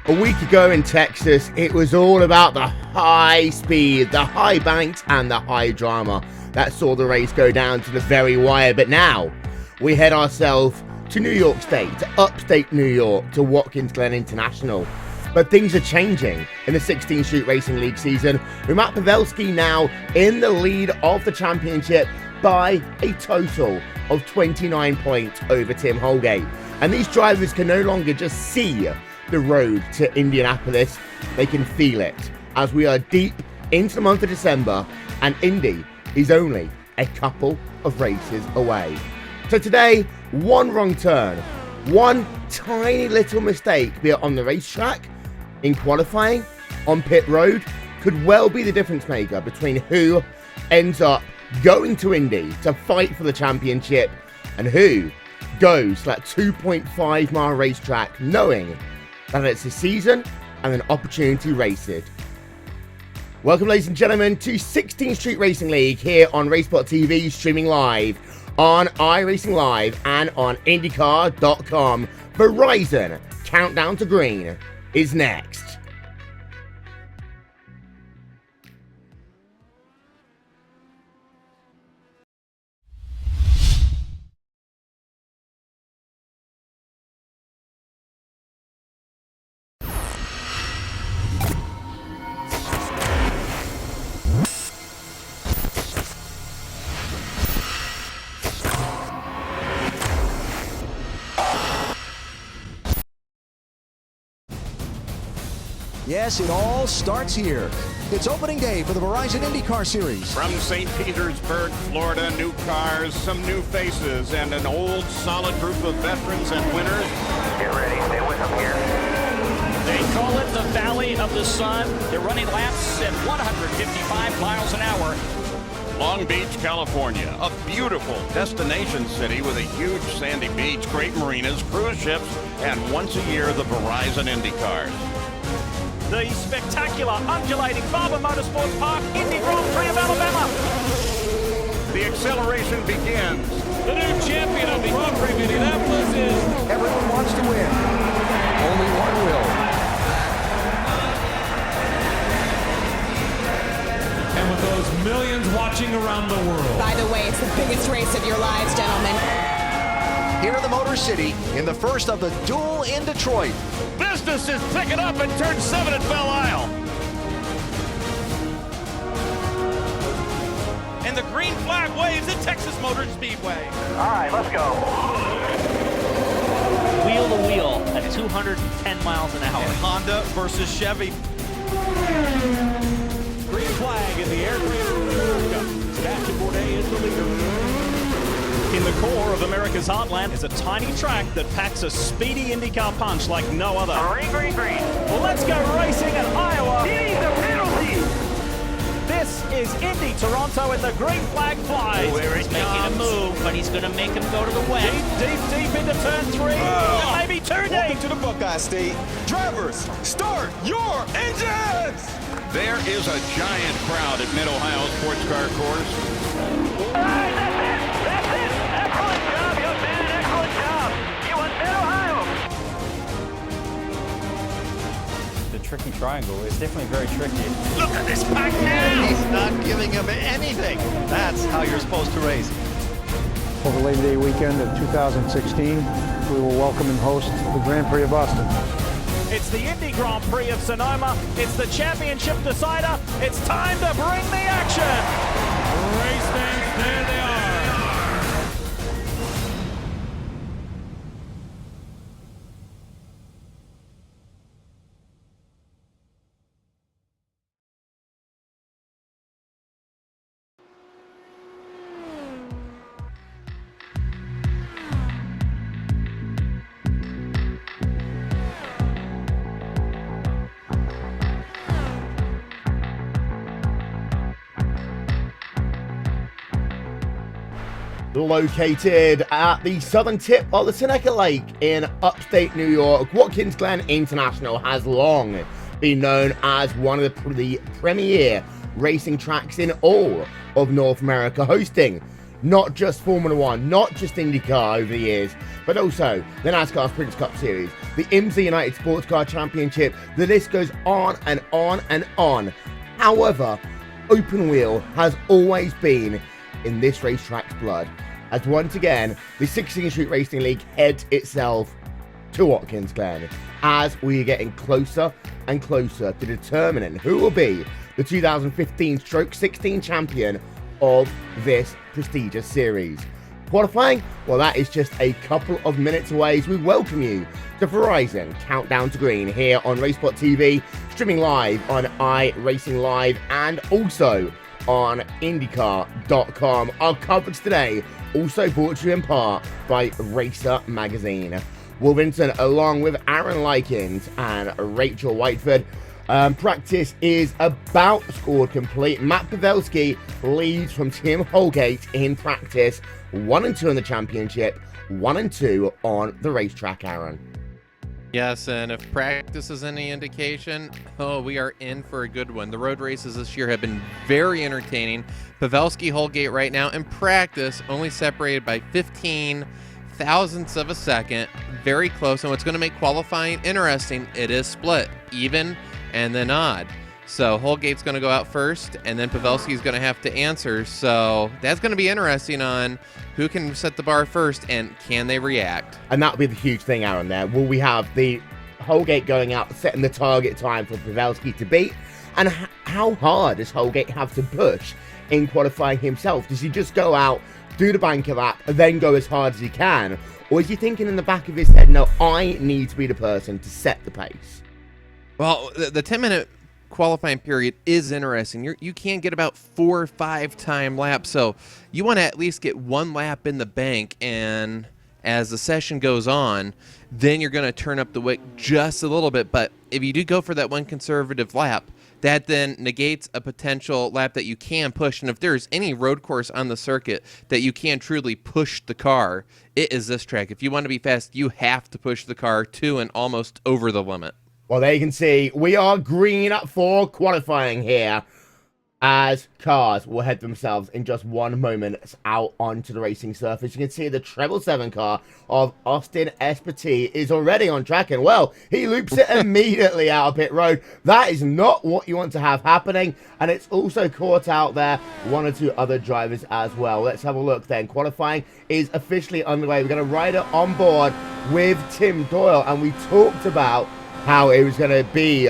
A week ago in Texas, it was all about the high speed, the high banks, and the high drama that saw the race go down to the very wire. But now, we head ourselves to New York State, to upstate New York, to Watkins Glen International. But things are changing in the 16 Street Racing League season, with Matt Pavelski now in the lead of the championship by a total of 29 points over Tim Holgate. And these drivers can no longer just see the road to Indianapolis, they can feel it as we are deep into the month of December and Indy is only a couple of races away. So today, one wrong turn, one tiny little mistake, be it on the racetrack, in qualifying, on pit road, could well be the difference maker between who ends up going to Indy to fight for the championship and who goes to that 2.5 mile racetrack knowing that it's a season and an opportunity race it. Welcome, ladies and gentlemen, to 16 Street Racing League here on Racebot TV, streaming live on iRacing Live and on IndyCar.com. Verizon Countdown to Green is next. Yes, it all starts here. It's opening day for the Verizon IndyCar Series. From St. Petersburg, Florida, new cars, some new faces, and an old, solid group of veterans and winners. Get ready, stay with them here. They call it the Valley of the Sun. They're running laps at 155 miles an hour. Long Beach, California, a beautiful destination city with a huge sandy beach, great marinas, cruise ships, and once a year, the Verizon IndyCars. The spectacular, undulating Barber Motorsports Park, Indy Grand Prix of Alabama. The acceleration begins. The new champion of the Grand Prix of Indianapolis is... Everyone wants to win. Only one will. And with those millions watching around the world. By the way, it's the biggest race of your lives, gentlemen. Here in the Motor City, in the first of the duel in Detroit. Business is picking up at turn 7 at Belle Isle. And the green flag waves at Texas Motor Speedway. All right, let's go. Wheel to wheel at 210 miles an hour. Honda versus Chevy. Green flag in the air. Sebastian Bourdais is the leader. In the core of America's heartland is a tiny track that packs a speedy IndyCar punch like no other. Green, green, green. Well, let's go racing in Iowa. He needs a penalty. This is Indy Toronto and the green flag flies. Where he's making a move, but he's going to make him go to the west. Deep into turn 3. And maybe too deep. To the Buckeye State. Drivers, start your engines! There is a giant crowd at Mid-Ohio Sports Car Course. All right, that's it. Excellent job, young man. Excellent job. You won Mid-Ohio. The tricky triangle is definitely very tricky. Look at this pack now! He's not giving him anything. That's how you're supposed to race. Over Labor Day weekend of 2016, we will welcome and host the Grand Prix of Boston. It's the Indy Grand Prix of Sonoma. It's the championship decider. It's time to bring the action. Race fans, there they are. Located at the southern tip of the Seneca Lake in upstate New York, Watkins Glen International has long been known as one of the premier racing tracks in all of North America, hosting not just Formula One, not just IndyCar over the years, but also the NASCAR Sprint Cup Series, the IMSA United Sports Car Championship. The list goes on and on and on. However, open wheel has always been in this racetrack's blood, as once again, the 16th Street Racing League heads itself to Watkins Glen, as we are getting closer and closer to determining who will be the 2015-16 champion of this prestigious series. Qualifying? Well, that is just a couple of minutes away as we welcome you to Verizon Countdown to Green here on RaceSpot TV, streaming live on iRacing Live and also on IndyCar.com. Our coverage today also brought to you in part by Racer Magazine. Wolverton, along with Aaron Likens and Rachel Whiteford. Practice is about scored complete. Matt Pavelski leads from Tim Holgate in practice. 1 and 2 in the championship, 1 and 2 on the racetrack, Aaron. Yes, and if practice is any indication, we are in for a good one. The road races this year have been very entertaining. Pavelski, Holgate right now in practice only separated by 15 thousandths of a second, very close. And what's going to make qualifying interesting, it is split, even and then odd. So Holgate's going to go out first, and then Pavelski's going to have to answer. So that's going to be interesting on who can set the bar first and can they react. And that'll be the huge thing, Aaron, there. Will we have the Holgate going out, setting the target time for Pavelski to beat? And how hard does Holgate have to push in qualifying himself? Does he just go out, do the banker lap, and then go as hard as he can? Or is he thinking in the back of his head, no, I need to be the person to set the pace? Well, the 10-minute qualifying period is interesting. You can get about 4 or 5 time laps, so you want to at least get 1 lap in the bank, and as the session goes on, then you're going to turn up the wick just a little bit. But if you do go for that 1 conservative lap, that then negates a potential lap that you can push. And if there's any road course on the circuit that you can truly push the car, it is this track. If you want to be fast, you have to push the car to and almost over the limit. Well, there you can see we are green for qualifying here, as cars will head themselves in just one moment out onto the racing surface. You can see the 777 car of Austin Espartee is already on track, and well, he loops it immediately out of pit road. That is not what you want to have happening, and it's also caught out there 1 or 2 other drivers as well. Let's have a look then. Qualifying is officially underway. We're going to ride it on board with Tim Doyle, and we talked about how it was going to be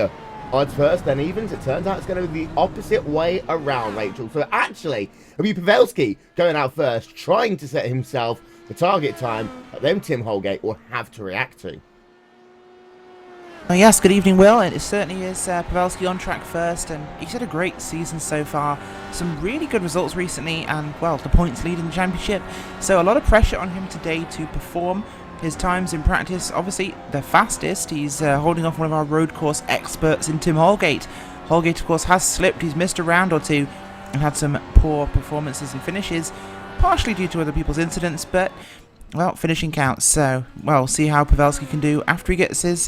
odds first, then evens. It turns out it's going to be the opposite way around, Rachel. So actually, it'll be Pavelski going out first, trying to set himself the target time that then Tim Holgate will have to react to. Yes, good evening, Will. And it certainly is Pavelski on track first, and he's had a great season so far. Some really good results recently, and, well, the points lead in the championship. So a lot of pressure on him today to perform. His times in practice, obviously, the fastest. He's holding off one of our road course experts in Tim Holgate. Holgate, of course, has slipped. He's missed a round or two and had some poor performances and finishes, partially due to other people's incidents, but, well, finishing counts. So, well, see how Pavelski can do after he gets his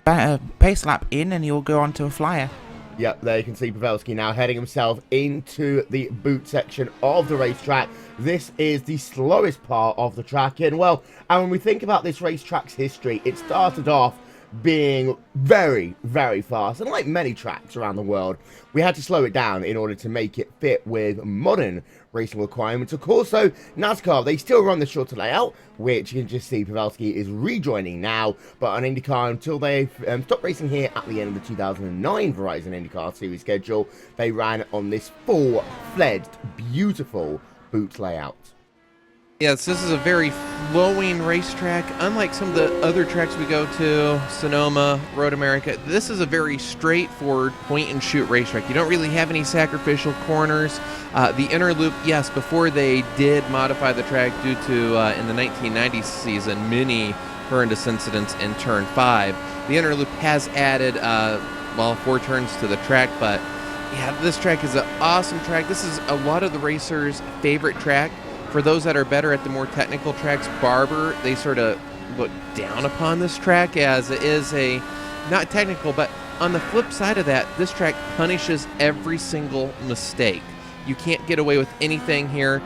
pace lap in, and he'll go on to a flyer. Yep, there you can see Pavelski now heading himself into the boot section of the racetrack. This is the slowest part of the track, and well, and when we think about this racetrack's history, it started off being very, very fast, and like many tracks around the world, we had to slow it down in order to make it fit with modern racing requirements. Of course, so NASCAR, they still run the shorter layout, which you can just see Pavelski is rejoining now, but on IndyCar, until they stopped racing here at the end of the 2009 Verizon IndyCar Series schedule, they ran on this full-fledged, beautiful boot layout. Yes, this is a very flowing racetrack. Unlike some of the other tracks we go to, Sonoma, Road America, this is a very straightforward point-and-shoot racetrack. You don't really have any sacrificial corners. The inner loop, yes, before they did modify the track due to, in the 1990s season, many horrendous incidents in Turn 5, the inner loop has added, 4 turns to the track, but yeah, this track is an awesome track. This is a lot of the racers' favorite track. For those that are better at the more technical tracks, Barber, they sort of look down upon this track as it is a, not technical, but on the flip side of that, this track punishes every single mistake. You can't get away with anything here.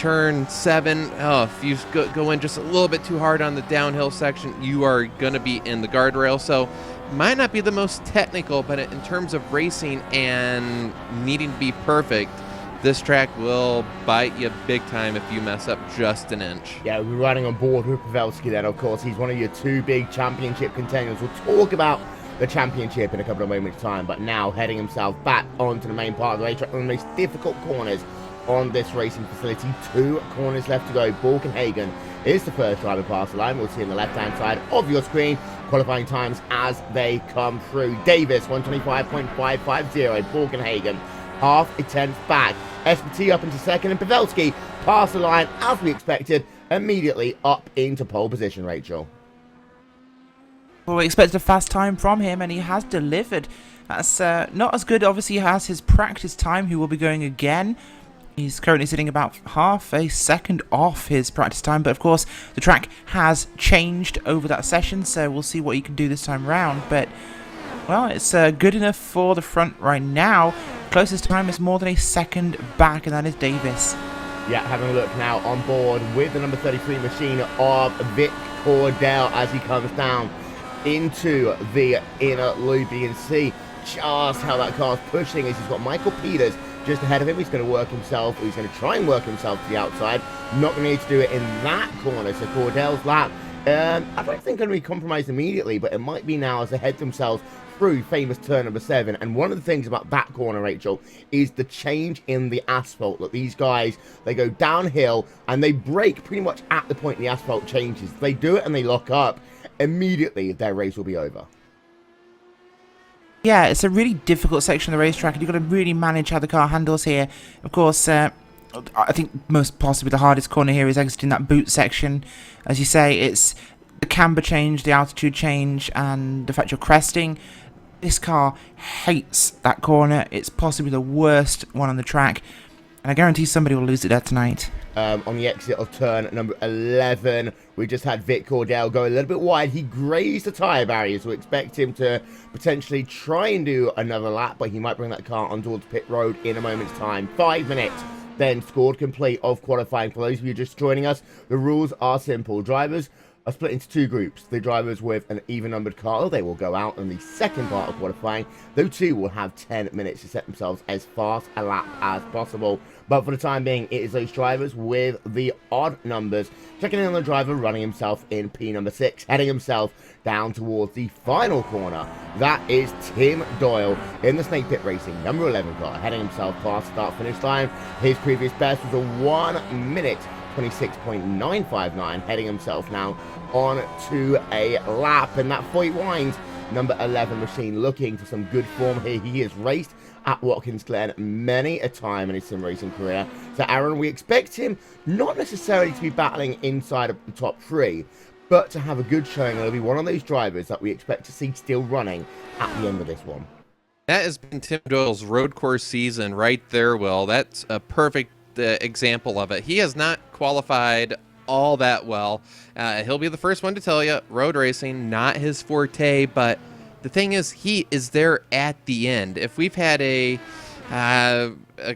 turn 7, if you go in just a little bit too hard on the downhill section, you are going to be in the guardrail. So might not be the most technical, but in terms of racing and needing to be perfect, this track will bite you big time if you mess up just an inch. Yeah, we're riding on board with Pavelski then, of course. He's one of your two big championship contenders. We'll talk about the championship in a couple of moments' time, but now heading himself back onto the main part of the racetrack, one of the most difficult corners on this racing facility. 2 corners left to go. Borkenhagen is the first driver past the line. We'll see on the left-hand side of your screen qualifying times as they come through. Davis, 125.550. Borkenhagen, half a tenth back. SPT up into second, and Pavelski past the line as we expected, immediately up into pole position, Rachel. Well, we expected a fast time from him, and he has delivered. That's not as good, obviously, as his practice time. He will be going again. He's currently sitting about half a second off his practice time, but of course the track has changed over that session, so we'll see what he can do this time round. But, well, it's good enough for the front right now. Closest time is more than a second back, and that is Davis. Yeah, having a look now on board with the number 33 machine of Vic Cordell as he comes down into the inner loop. You can see just how that car's pushing as he's got Michael Peters just ahead of him. He's going to work himself, he's going to try and work himself to the outside. Not going to need to do it in that corner, so Cordell's lap, I don't think going to be compromised immediately, but it might be now as they head themselves through famous turn number 7. And one of the things about that corner, Rachel, is the change in the asphalt. Look, these guys, they go downhill and they brake pretty much at the point the asphalt changes. If they do it and they lock up, immediately their race will be over. Yeah, it's a really difficult section of the racetrack, and you've got to really manage how the car handles here. Of course, I think most possibly the hardest corner here is exiting that boot section. As you say, it's the camber change, the altitude change, and the fact you're cresting. This car hates that corner. It's possibly the worst one on the track, and I guarantee somebody will lose it there tonight. On the exit of turn number 11, we just had Vic Cordell go a little bit wide. He grazed the tyre barriers. We expect him to potentially try and do another lap, but he might bring that car on towards pit road in a moment's time. 5 minutes then scored complete of qualifying. For those of you just joining us, the rules are simple. Drivers are split into 2 groups. The drivers with an even-numbered car, they will go out in the second part of qualifying. Those 2 will have 10 minutes to set themselves as fast a lap as possible. But for the time being, it is those drivers with the odd numbers. Checking in on the driver running himself in P number 6, heading himself down towards the final corner. That is Tim Doyle in the Snake Pit Racing number 11 car, heading himself past start-finish line. His previous best was a 1 minute 26.959, heading himself now on to a lap. And that Foyt Wines number 11 machine looking for some good form here. He has raced at Watkins Glen many a time in his sim racing career. So Aaron, we expect him not necessarily to be battling inside of the top 3, but to have a good showing. He'll be one of those drivers that we expect to see still running at the end of this one. That has been Tim Doyle's road course season right there, Will. That's a perfect example of it. He has not qualified all that well. He'll be the first one to tell you, road racing, not his forte, but the thing is, he is there at the end. If we've had a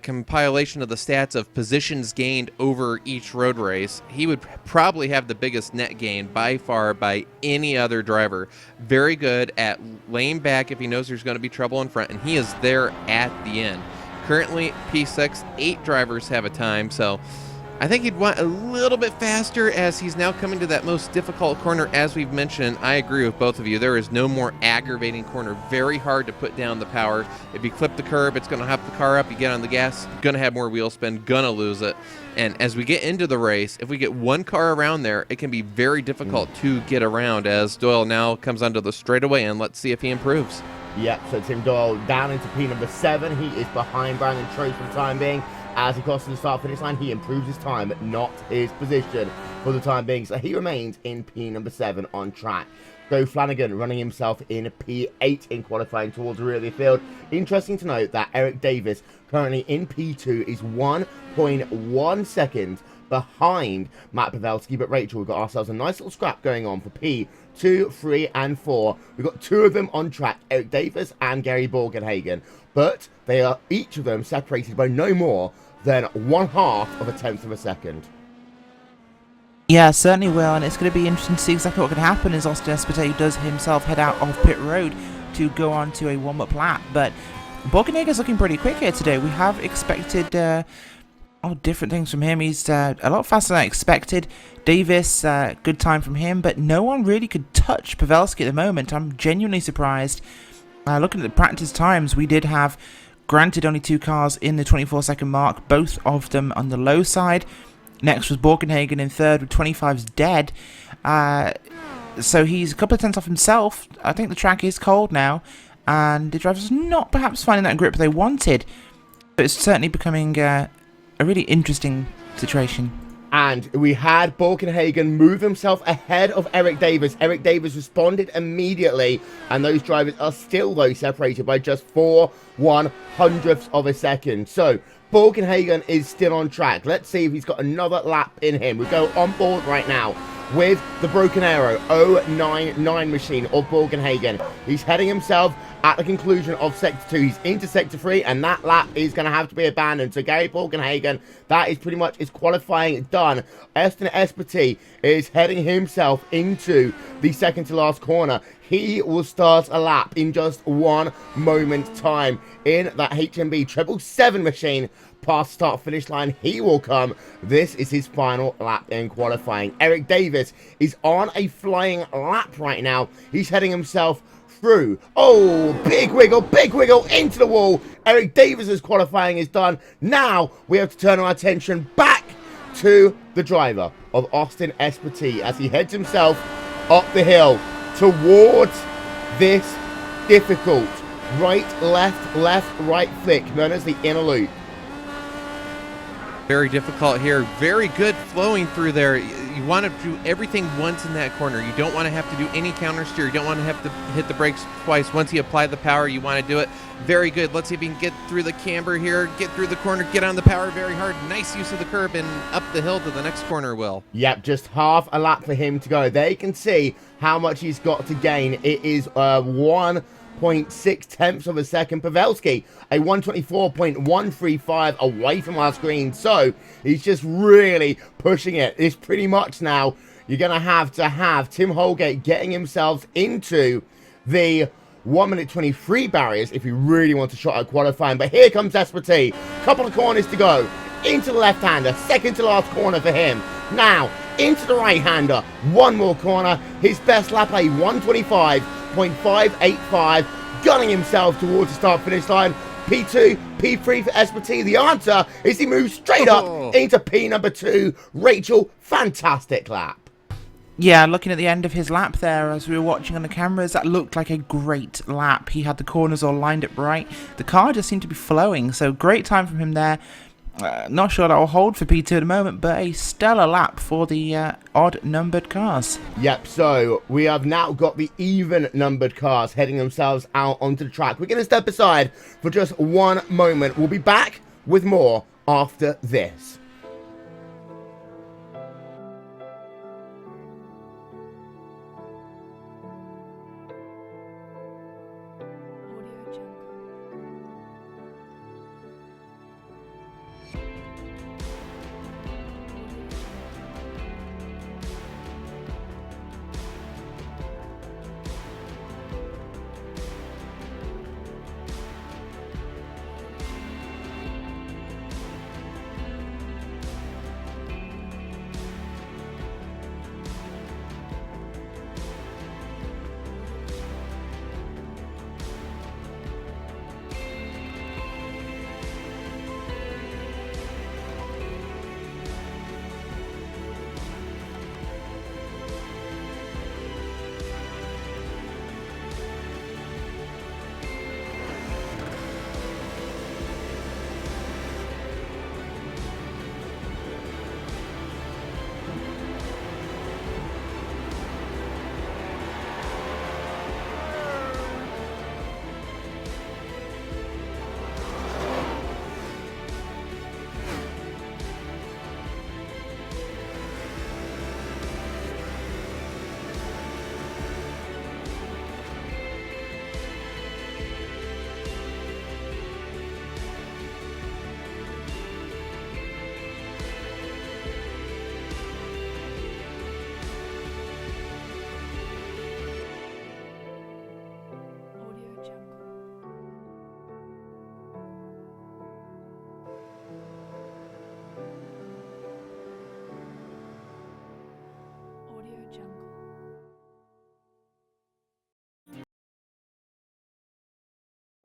compilation of the stats of positions gained over each road race, he would probably have the biggest net gain by far by any other driver. Very good at laying back if he knows there's going to be trouble in front, and he is there at the end. Currently, P6, 8 drivers have a time, so I think he'd want a little bit faster as he's now coming to that most difficult corner. As we've mentioned, I agree with both of you. There is no more aggravating corner. Very hard to put down the power. If you clip the curb, it's going to hop the car up. You get on the gas, going to have more wheel spin, going to lose it. And as we get into the race, if we get one car around there, it can be very difficult to get around as Doyle now comes onto the straightaway, and let's see if he improves. Yep, so Tim Doyle down into P number 7. He is behind Brandon Trost for the time being. As he crosses the start-finish line, he improves his time, not his position for the time being. So he remains in P number 7 on track. Joe Flanagan running himself in P8 in qualifying towards the rear of the field. Interesting to note that Eric Davis, currently in P2, is 1.1 seconds behind Matt Pavelski. But Rachel, we've got ourselves a nice little scrap going on for P2, 3, and 4. We've got 2 of them on track, Eric Davis and Gary Borgenhagen. But they are each of them separated by no more than 1/2 of a tenth of a second. Yeah, certainly will, and it's going to be interesting to see exactly what could happen as Austin Espartero does himself head out of pit road to go on to a warm-up lap. But Borgenhagen's looking pretty quick here today. We have expected different things from him. He's a lot faster than I expected. Davis, good time from him, but no one really could touch Pavelski at the moment. I'm genuinely surprised. Looking at the practice times, we did have, granted, only 2 cars in the 24-second mark, both of them on the low side. Next was Borgenhagen in third with 25's dead. So he's a couple of tenths off himself. I think the track is cold now, and the drivers not perhaps finding that grip they wanted. But it's certainly becoming a really interesting situation. And we had Borgenhagen move himself ahead of Eric Davis. Eric Davis responded immediately, and those drivers are still, though, separated by just 4/100ths of a second. So Borgenhagen is still on track. Let's see if he's got another lap in him. We go on board right now with the Broken Arrow 099 machine of Borgenhagen. He's heading himself at the conclusion of Sector 2. He's into Sector 3, and that lap is going to have to be abandoned. So Gary Borgenhagen, that is pretty much his qualifying done. Austin Espartero is heading himself into the second to last corner. He will start a lap in just 1 moment's time in that HMB 777 machine. Past start finish line, he will come. This is his final lap in qualifying. Eric Davis is on a flying lap right now. He's heading himself through. Oh, big wiggle into the wall. Eric Davis's qualifying is done. Now we have to turn our attention back to the driver of Austin Espartero as he heads himself up the hill towards this difficult right, left, right flick known as the inner loop. Very difficult here. Very good flowing through there. You want to do everything once in that corner. You don't want to have to do any counter steer. You don't want to have to hit the brakes twice. Once you apply the power, you want to do it. Very good. Let's see if you can get through the camber here, get through the corner, get on the power very hard. Nice use of the curb and up the hill to the next corner, Will. Yep, just half a lap for him to go. They can see how much he's got to gain. It is 1.6 tenths of a second. Pavelski, a 124.135 away from our screen. So he's just really pushing it. It's pretty much now you're going to have Tim Holgate getting himself into the 1 minute 23 barriers if you really want to shot at qualifying. But here comes Espartero. Couple of corners to go. Into the left-hander. Second to last corner for him. Now, into the right-hander. One more corner. His best lap, a 125.585. Gunning himself towards the start-finish line. P2, P3 for Espartero. The answer is he moves straight up into P number 2. Rachel, fantastic lap. Yeah, looking at the end of his lap there as we were watching on the cameras, that looked like a great lap. He had the corners all lined up right. The car just seemed to be flowing, so great time from him there. Not sure that will hold for P2 at the moment, but a stellar lap for the odd-numbered cars. Yep, so we have now got the even-numbered cars heading themselves out onto the track. We're going to step aside for just 1 moment. We'll be back with more after this.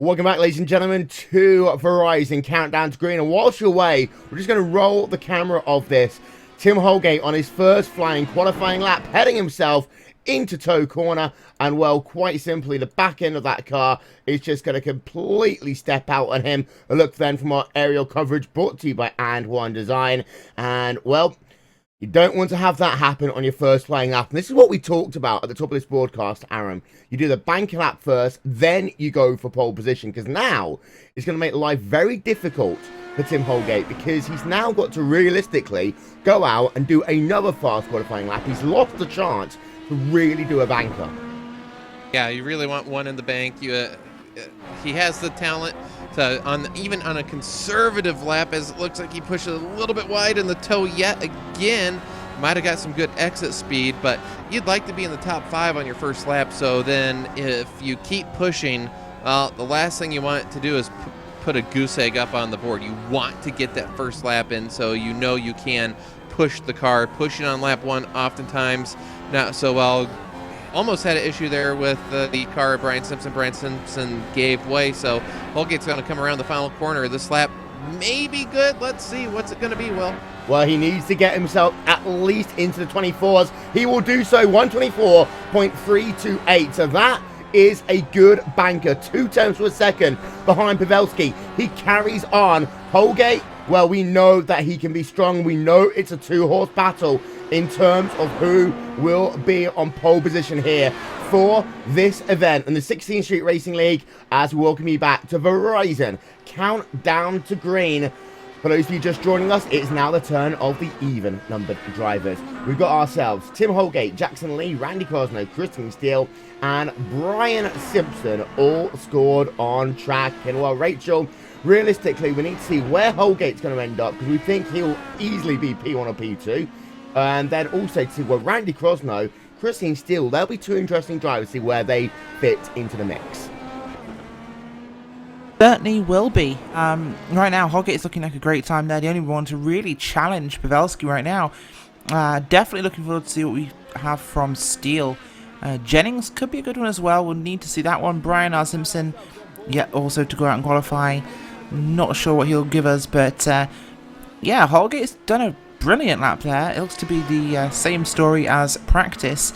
Welcome back, ladies and gentlemen, to Verizon Countdown to Green. And whilst you're away, we're just going to roll the camera of this. Tim Holgate on his first flying qualifying lap, heading himself into toe corner. And, well, quite simply, the back end of that car is just going to completely step out on him. A look then from our aerial coverage brought to you by And1 Design. And, well, you don't want to have that happen on your first flying lap. And this is what we talked about at the top of this broadcast, Aaron. You do the banker lap first, then you go for pole position. Because now it's going to make life very difficult for Tim Holgate. Because he's now got to realistically go out and do another fast qualifying lap. He's lost the chance to really do a banker. Yeah, you really want one in the bank. He has the talent to, even on a conservative lap, as it looks like he pushed a little bit wide in the toe yet again. Might have got some good exit speed, but you'd like to be in the top 5 on your first lap. So then if you keep pushing, well, the last thing you want to do is put a goose egg up on the board. You want to get that first lap in so you know you can push the car. Pushing on lap 1 oftentimes not so well. Almost had an issue there with the car of Brian Simpson. Brian Simpson gave way, so Holgate's going to come around the final corner. This lap may be good. Let's see. What's it going to be, Will? Well, he needs to get himself at least into the 24s. He will do so, 124.328. So that is a good banker. 2 tenths of a second behind Pavelski. He carries on. Holgate, well, we know that he can be strong. We know it's a 2-horse battle in terms of who will be on pole position here for this event in the 16th Street Racing League, as we welcome you back to Verizon Countdown to Green. For those of you just joining us, it's now the turn of the even-numbered drivers. We've got ourselves Tim Holgate, Jackson Lee, Randy Cosno, Christian Steele, and Brian Simpson all scored on track. And well, Rachel, realistically, we need to see where Holgate's going to end up, because we think he'll easily be P1 or P2. And then also to see where Randy Crosno, Christine Steele, they'll be 2 interesting drivers to see where they fit into the mix. Certainly will be. Right now, Holgate is looking like a great time there. The only one to really challenge Pavelski right now. Definitely looking forward to see what we have from Steele. Jennings could be a good one as well. We'll need to see that one. Brian R. Simpson, yeah, also to go out and qualify. Not sure what he'll give us, but yeah, Holgate's done a brilliant lap there. It looks to be the same story as practice,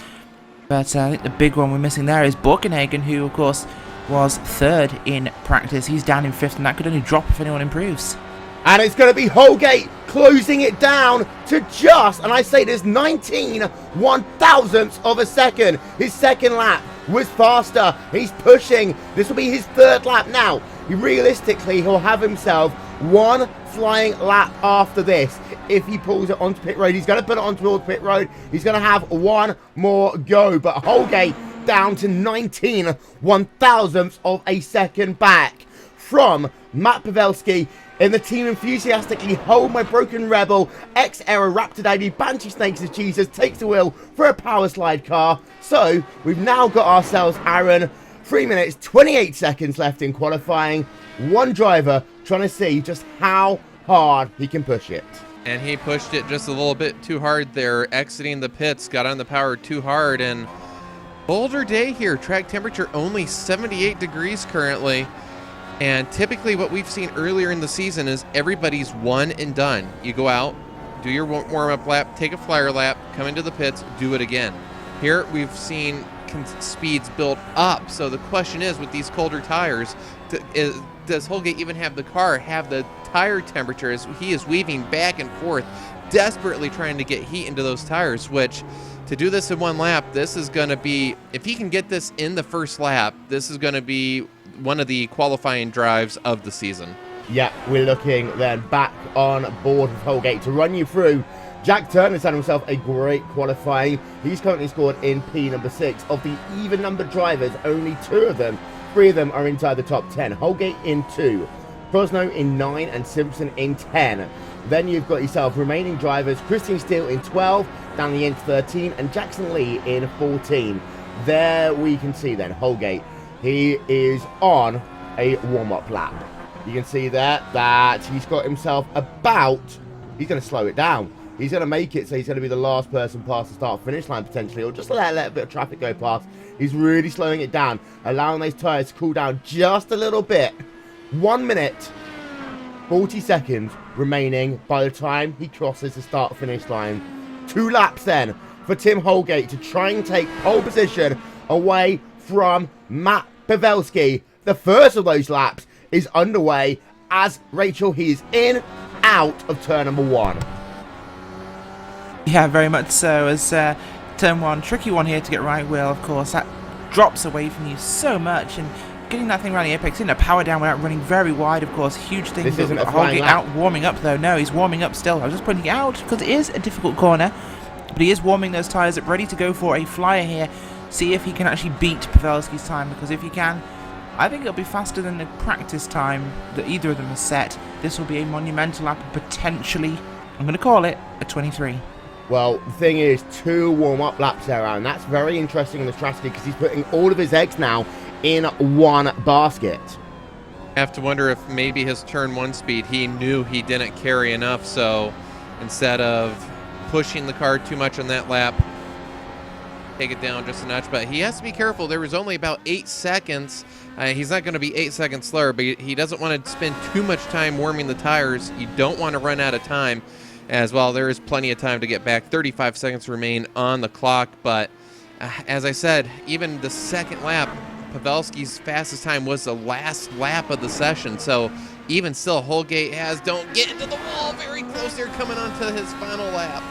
but I think the big one we're missing there is Borkenhagen, who of course was 3rd in practice. He's down in 5th, and that could only drop if anyone improves. And it's going to be Holgate closing it down to just, and I say this, 19 1/1000ths of a second. His second lap was faster. He's pushing. This will be his 3rd lap now. Realistically, he'll have himself 1 flying lap after this. If he pulls it onto pit road, he's going to put it onto pit road. He's going to have 1 more go. But Holgate down to 19 1/1000ths of a second back from Matt Pavelski in the team enthusiastically Hold My Broken Rebel, X-Era Raptor Daddy, Banshee Snakes as Jesus takes the wheel for a power slide car. So we've now got ourselves, Aaron, 3 minutes, 28 seconds left in qualifying. 1 driver trying to see just how hard he can push it. And he pushed it just a little bit too hard there, exiting the pits, got on the power too hard, and Boulder day here. Track temperature only 78 degrees currently. And typically what we've seen earlier in the season is everybody's one and done. You go out, do your warm-up lap, take a flyer lap, come into the pits, do it again. Here we've seen speeds build up. So the question is, with these colder tires, does Holgate even have the car have the tire temperature as he is weaving back and forth, desperately trying to get heat into those tires, which to do this in 1 lap, this is going to be, if he can get this in the first lap, this is going to be one of the qualifying drives of the season. Yeah, we're looking then back on board with Holgate to run you through. Jack Turner's had himself a great qualifying. He's currently scored in P number 6. Of the even-numbered drivers, only 2 of them, 3 of them are inside the top 10. Holgate in 2, Crosno in 9, and Simpson in 10. Then you've got yourself remaining drivers, Christian Steele in 12, down the end 13, and Jackson Lee in 14. There we can see then Holgate. He is on a warm-up lap. You can see there that he's got himself about, he's going to slow it down. He's going to make it, so he's going to be the last person past the start-finish line, potentially, or just let a bit of traffic go past. He's really slowing it down, allowing those tyres to cool down just a little bit. 1 minute, 40 seconds remaining by the time he crosses the start-finish line. 2 laps, then, for Tim Holgate to try and take pole position away from Matt Pavelski. The first of those laps is underway as Rachel, he is in, out of turn number 1. Yeah, very much so. As turn 1, tricky one here to get right, Will. Of course, that drops away from you so much, and getting that thing around the apex, in a power down without running very wide, of course, huge thing. This isn't a flying Holgate lap. out warming up, though. No, he's warming up still. I was just pointing it out because it is a difficult corner, but he is warming those tyres up, ready to go for a flyer here. See if he can actually beat Pavelski's time, because if he can, I think it'll be faster than the practice time that either of them has set. This will be a monumental lap, potentially, I'm going to call it, a 23. Well, the thing is, 2 warm-up laps there, and that's very interesting in the strategy because he's putting all of his eggs now in one basket. I have to wonder if maybe his turn 1 speed, he knew he didn't carry enough, so instead of pushing the car too much on that lap, take it down just a notch. But he has to be careful. There was only about 8 seconds. He's not going to be 8 seconds slower, but he doesn't want to spend too much time warming the tires. You don't want to run out of time as well. There is plenty of time to get back. 35 seconds remain on the clock, but as I said, even the second lap, Pavelski's fastest time was the last lap of the session. So even still, Holgate don't get into the wall, very close there, coming onto his final lap.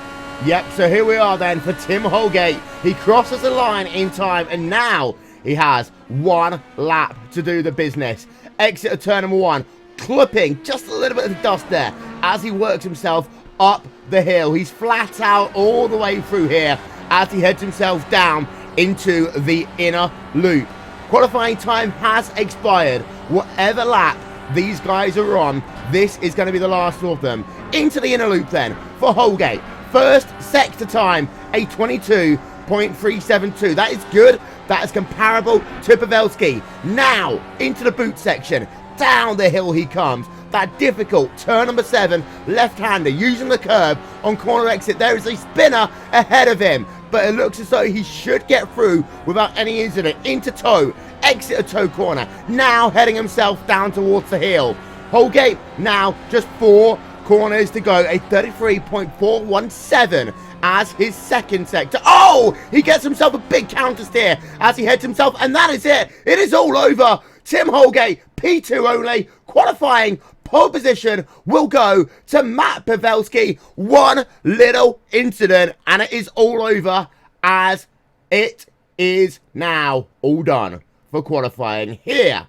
Yep, so here we are then for Tim Holgate. He crosses the line in time, and now he has 1 lap to do the business. Exit of turn number 1, clipping just a little bit of dust there as he works himself up the hill. He's flat out all the way through here as he heads himself down into the inner loop. Qualifying time has expired. Whatever lap these guys are on, this is going to be the last of them. Into the inner loop then for Holgate. First sector time, a 22.372. That is good. That is comparable to Pavelski. Now, into the boot section. Down the hill he comes. That difficult turn number 7, left-hander, using the curb on corner exit. There is a spinner ahead of him, but it looks as though he should get through without any incident. Into toe, exit a toe corner. Now heading himself down towards the hill. Holgate now just 4 corners to go, a 33.417 as his second sector. Oh, he gets himself a big counter steer as he heads himself, and that is it. It is all over. Tim Holgate, P2 only, qualifying pole position will go to Matt Pavelski. 1 little incident, and it is all over, as it is now all done for qualifying. Here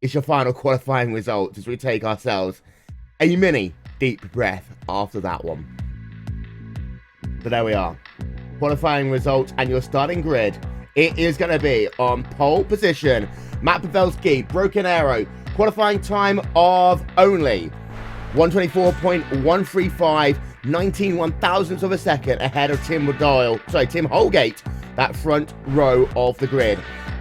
is your final qualifying results as we take ourselves a mini deep breath after that one. So there we are. Qualifying results and your starting grid. It is going to be on pole position, Matt Pavelski, broken arrow, qualifying time of only 124.135, 19 1,000ths of a second ahead of Tim Holgate, that front row of the grid.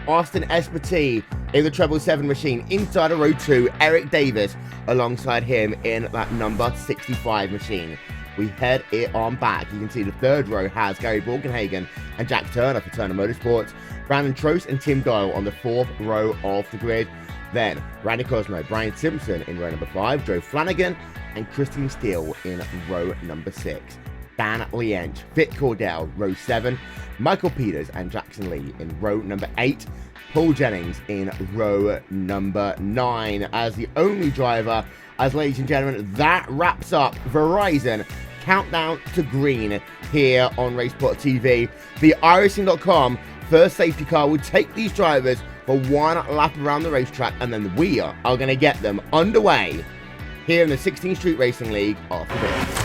Austin Espartee in the 777 machine. Inside of row 2, Eric Davis alongside him in that number 65 machine. We head it on back. You can see the third row has Gary Borgenhagen and Jack Turner for Turner Motorsports. Brandon Trost and Tim Doyle on the 4th row of the grid. Then Randy Cosmo, Brian Simpson in row number 5, Joe Flanagan and Christine Steele in row number 6. Dan Liench, Vic Cordell, row 7, Michael Peters and Jackson Lee in row number 8, Paul Jennings in row number 9 as the only driver. As ladies and gentlemen, that wraps up Verizon Countdown to Green here on Raceport TV. The iRacing.com first safety car will take these drivers for 1 lap around the racetrack, and then we are going to get them underway here in the 16th Street Racing League after this.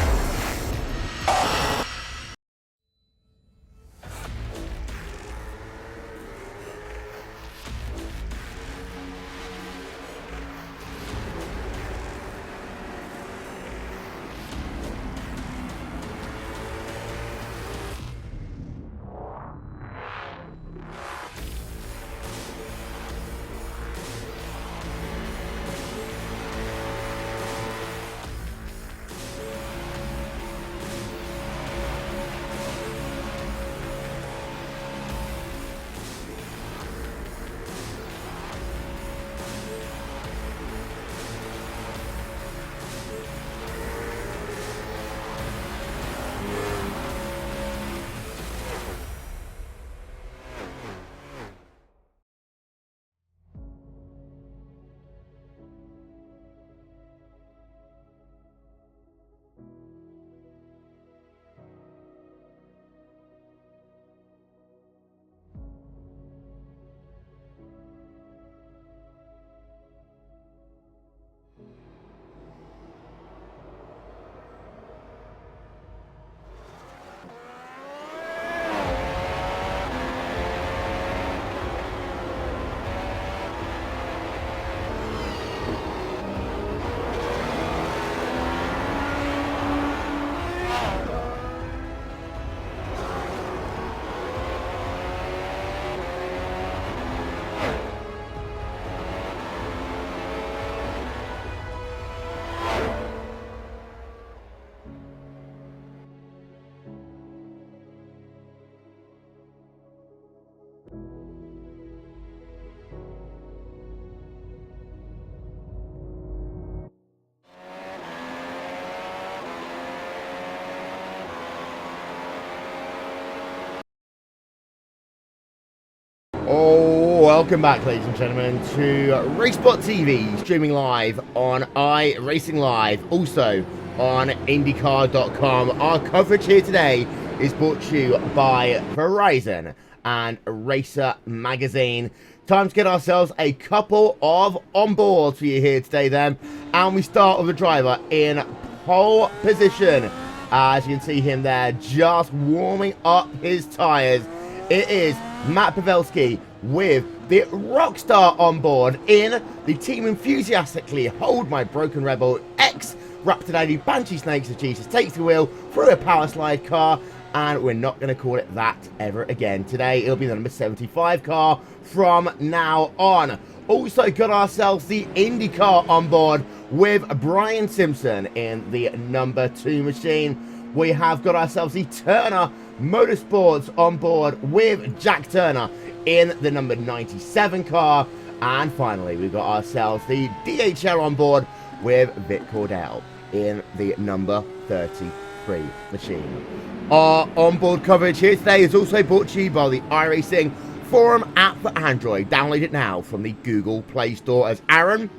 Welcome back, ladies and gentlemen, to Racebot TV, streaming live on iRacing Live, also on IndyCar.com. Our coverage here today is brought to you by Verizon and Racer Magazine. Time to get ourselves a couple of onboards for you here today then, and we start with the driver in pole position. As you can see him there, just warming up his tyres. It is Matt Pavelski with the Rockstar on board in the Team Enthusiastically Hold My Broken Rebel X Raptor Daddy Banshee Snakes as Jesus takes the wheel through a power slide car, and we're not going to call it that ever again. Today it'll be the number 75 car from now on. Also got ourselves the IndyCar on board with Brian Simpson in the number 2 machine. We have got ourselves the Turner Motorsports on board with Jack Turner in the number 97 car. And finally, we've got ourselves the DHL on board with Vic Cordell in the number 33 machine. Our onboard coverage here today is also brought to you by the iRacing Forum app for Android. Download it now from the Google Play Store. As Aaron,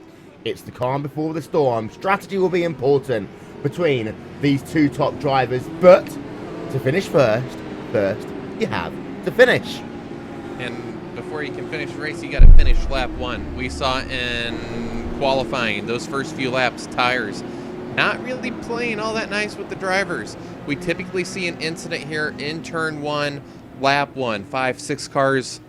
it's the calm before the storm. Strategy will be important between these two top drivers, but to finish first, you have to finish. And before you can finish the race, you got to finish lap 1. We saw in qualifying, those first few laps, tires not really playing all that nice with the drivers. We typically see an incident here in turn 1, lap 1, 5-6 cars.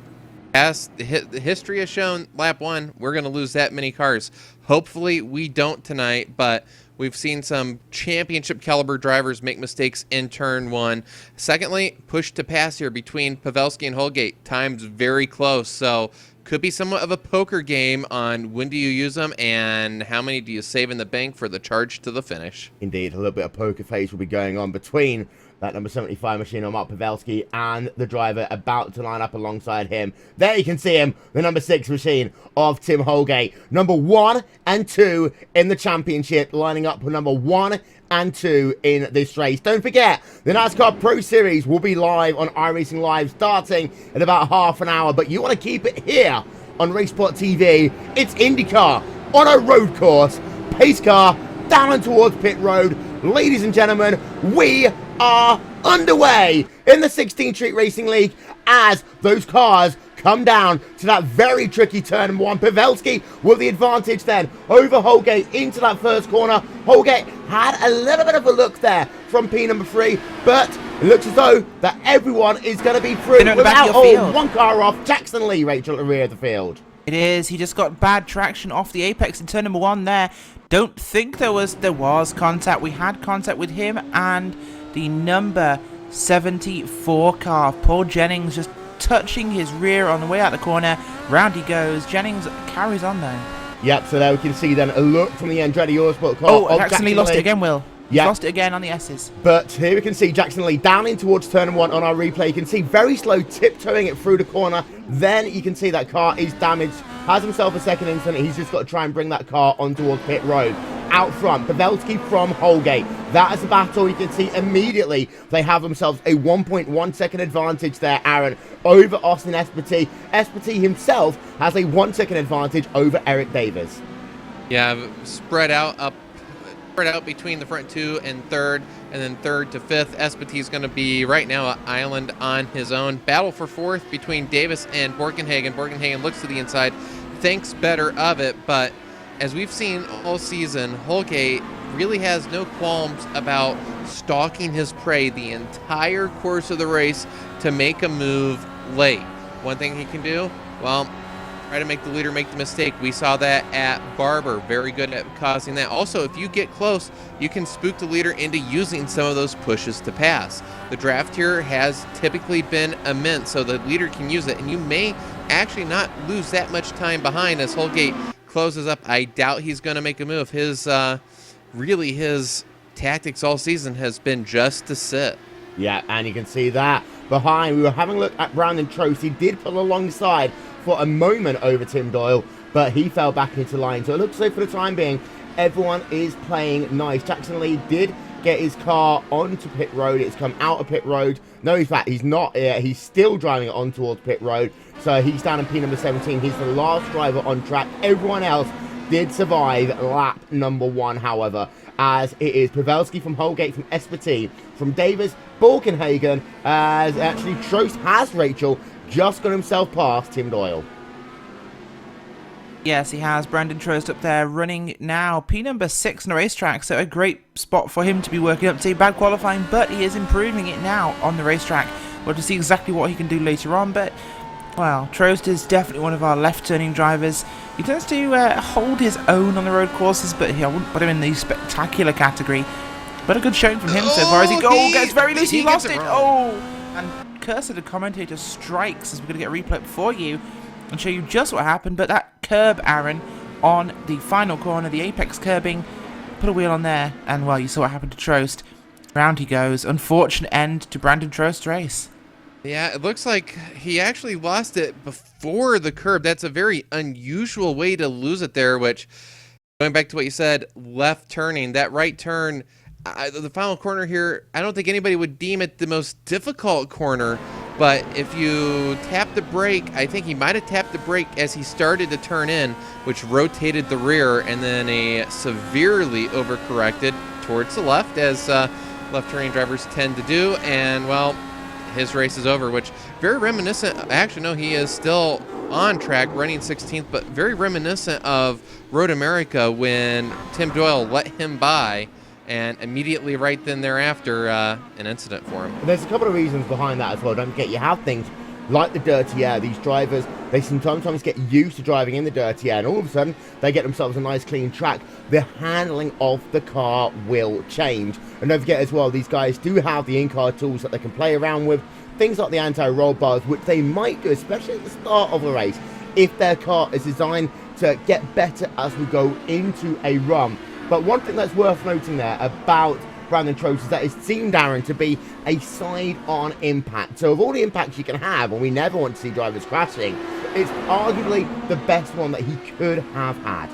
As the history has shown, lap 1, we're going to lose that many cars. Hopefully we don't tonight, but we've seen some championship caliber drivers make mistakes in turn 1. Secondly, push to pass here between Pavelski and Holgate. Time's very close, so could be somewhat of a poker game on when do you use them and how many do you save in the bank for the charge to the finish. Indeed, a little bit of poker face will be going on between that number 75 machine on Mark Pavelski and the driver about to line up alongside him. There you can see him, the number 6 machine of Tim Holgate. Number 1 and 2 in the championship, lining up with number 1 and 2 in this race. Don't forget, the NASCAR Pro Series will be live on iRacing Live starting in about half an hour, but you want to keep it here on Racespot TV. It's IndyCar on a road course, pace car down and towards pit road. Ladies and gentlemen, we are underway in the 16th Street Racing League as those cars come down to that very tricky turn 1. Pavelski with the advantage then over Holgate into that first corner. Holgate had a little bit of a look there from P number 3, but it looks as though that everyone is going to be through without one car off. Jackson Lee, Rachel, at the rear of the field. It is. He just got bad traction off the apex in turn number 1 there. Don't think there was contact. We had contact with him and the number 74 car. Paul Jennings just touching his rear on the way out the corner. Round he goes. Jennings carries on though. Yep, so there we can see then a look from the Andretti Autosport car. Oh, Jackson Lee lost it again, Will. Yeah, lost it again on the S's. But here we can see Jackson Lee down in towards turn 1 on our replay. You can see very slow tiptoeing it through the corner. Then you can see that car is damaged. Has himself a second incident. He's just got to try and bring that car on towards pit road. Out front, Pavelski from Holgate. That is a battle. You can see immediately they have themselves a 1.1 second advantage there, Aaron, over Austin Esparti. Esparti himself has a 1 second advantage over Eric Davis. Yeah, spread out between the front 2 and 3rd, and then 3rd to 5th. Esparti is going to be right now an island on his own. Battle for 4th between Davis and Borkenhagen. Borkenhagen looks to the inside, thinks better of it, but as we've seen all season, Holgate really has no qualms about stalking his prey the entire course of the race to make a move late. One thing he can do, well, try to make the leader make the mistake. We saw that at Barber, very good at causing that. Also, if you get close, you can spook the leader into using some of those pushes to pass. The draft here has typically been immense, so the leader can use it, and you may actually not lose that much time behind as Holgate closes up. I doubt he's going to make a move. His tactics all season has been just to sit. Yeah, and you can see that behind. We were having a look at Brandon Trost. He did pull alongside for a moment over Tim Doyle, but he fell back into line. So it looks like for the time being, everyone is playing nice. Jackson Lee did get his car onto pit road. It's come out of pit road. No, in fact, he's not. He's still driving it on towards pit road. So he's down in P number 17. He's the last driver on track. Everyone else did survive lap number 1, however, as it is Pavelski from Holgate, from Espartee, from Davis, Balkenhagen, as actually Trost has Rachel just got himself past Tim Doyle. Yes, he has. Brandon Trost up there running now P number 6 on the racetrack, so a great spot for him to be working up to. Bad qualifying, but he is improving it now on the racetrack. We'll to see exactly what he can do later on, but, well, Trost is definitely one of our left-turning drivers. He tends to hold his own on the road courses, but I wouldn't put him in the spectacular category. But a good showing from him so far as he gets very loose. He lost it. And Cursor, the commentator, strikes, as we're going to get a replay for you and show you just what happened. But that curb, Aaron, on the final corner, the apex curbing, put a wheel on there, and, well, you saw what happened to Trost. Round he goes. Unfortunate end to Brandon Trost's race. Yeah, it looks like he actually lost it before the curb. That's a very unusual way to lose it there, which, going back to what you said, left turning, that right turn, the final corner here, I don't think anybody would deem it the most difficult corner, but if you tap the brake, I think he might have tapped the brake as he started to turn in, which rotated the rear, and then he severely overcorrected towards the left, as left-turning drivers tend to do, and, well, his race is over, which very reminiscent. Actually, no, he is still on track running 16th, but very reminiscent of Road America when Tim Doyle let him by, and immediately right then thereafter, an incident for him. There's a couple of reasons behind that as well. Don't forget, you have things like the dirty air. These drivers, they sometimes get used to driving in the dirty air, and all of a sudden they get themselves a nice clean track. The handling of the car will change. And don't forget as well, these guys do have the in-car tools that they can play around with, things like the anti-roll bars, which they might do, especially at the start of a race, if their car is designed to get better as we go into a run. But one thing that's worth noting there about Brandon Trost is that it seemed, Darren, to be a side-on impact. So of all the impacts you can have, and we never want to see drivers crashing, it's arguably the best one that he could have had.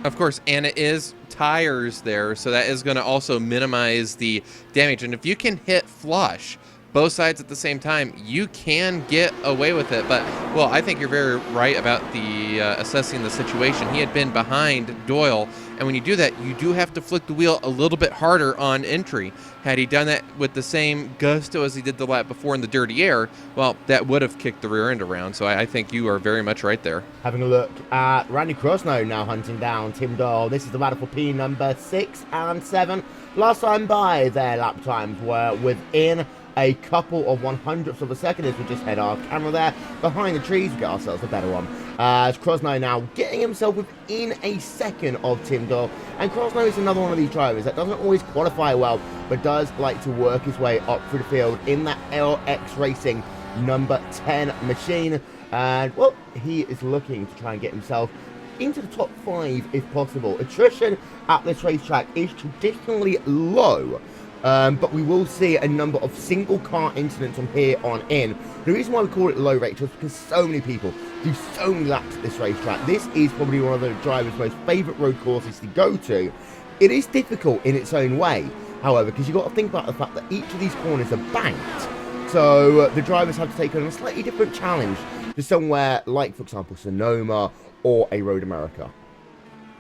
Of course, and it is tires there, so that is going to also minimize the damage. And if you can hit flush both sides at the same time, you can get away with it. But, well, I think you're very right about the assessing the situation. He had been behind Doyle, and when you do that, you do have to flick the wheel a little bit harder on entry. Had he done that with the same gusto as he did the lap before in the dirty air, well, that would have kicked the rear end around. So I think you are very much right there. Having a look at Randy Krosno now hunting down Tim Doyle. This is the battle for P number 6 and 7. Last time by, their lap times were within a couple of 100ths of a second as we just head our camera there behind the trees. We get ourselves a better one. As Krosno now getting himself within a second of Tim Doyle. And Krosno is another one of these drivers that doesn't always qualify well, but does like to work his way up through the field in that LX Racing number 10 machine. And, well, he is looking to try and get himself into the top 5 if possible. Attrition at this racetrack is traditionally low. But we will see a number of single car incidents from here on in. The reason why we call it low rate is because so many people do so many laps at this racetrack. This is probably one of the drivers' most favourite road courses to go to. It is difficult in its own way, however, because you've got to think about the fact that each of these corners are banked. So the drivers have to take on a slightly different challenge to somewhere like, for example, Sonoma or a Road America.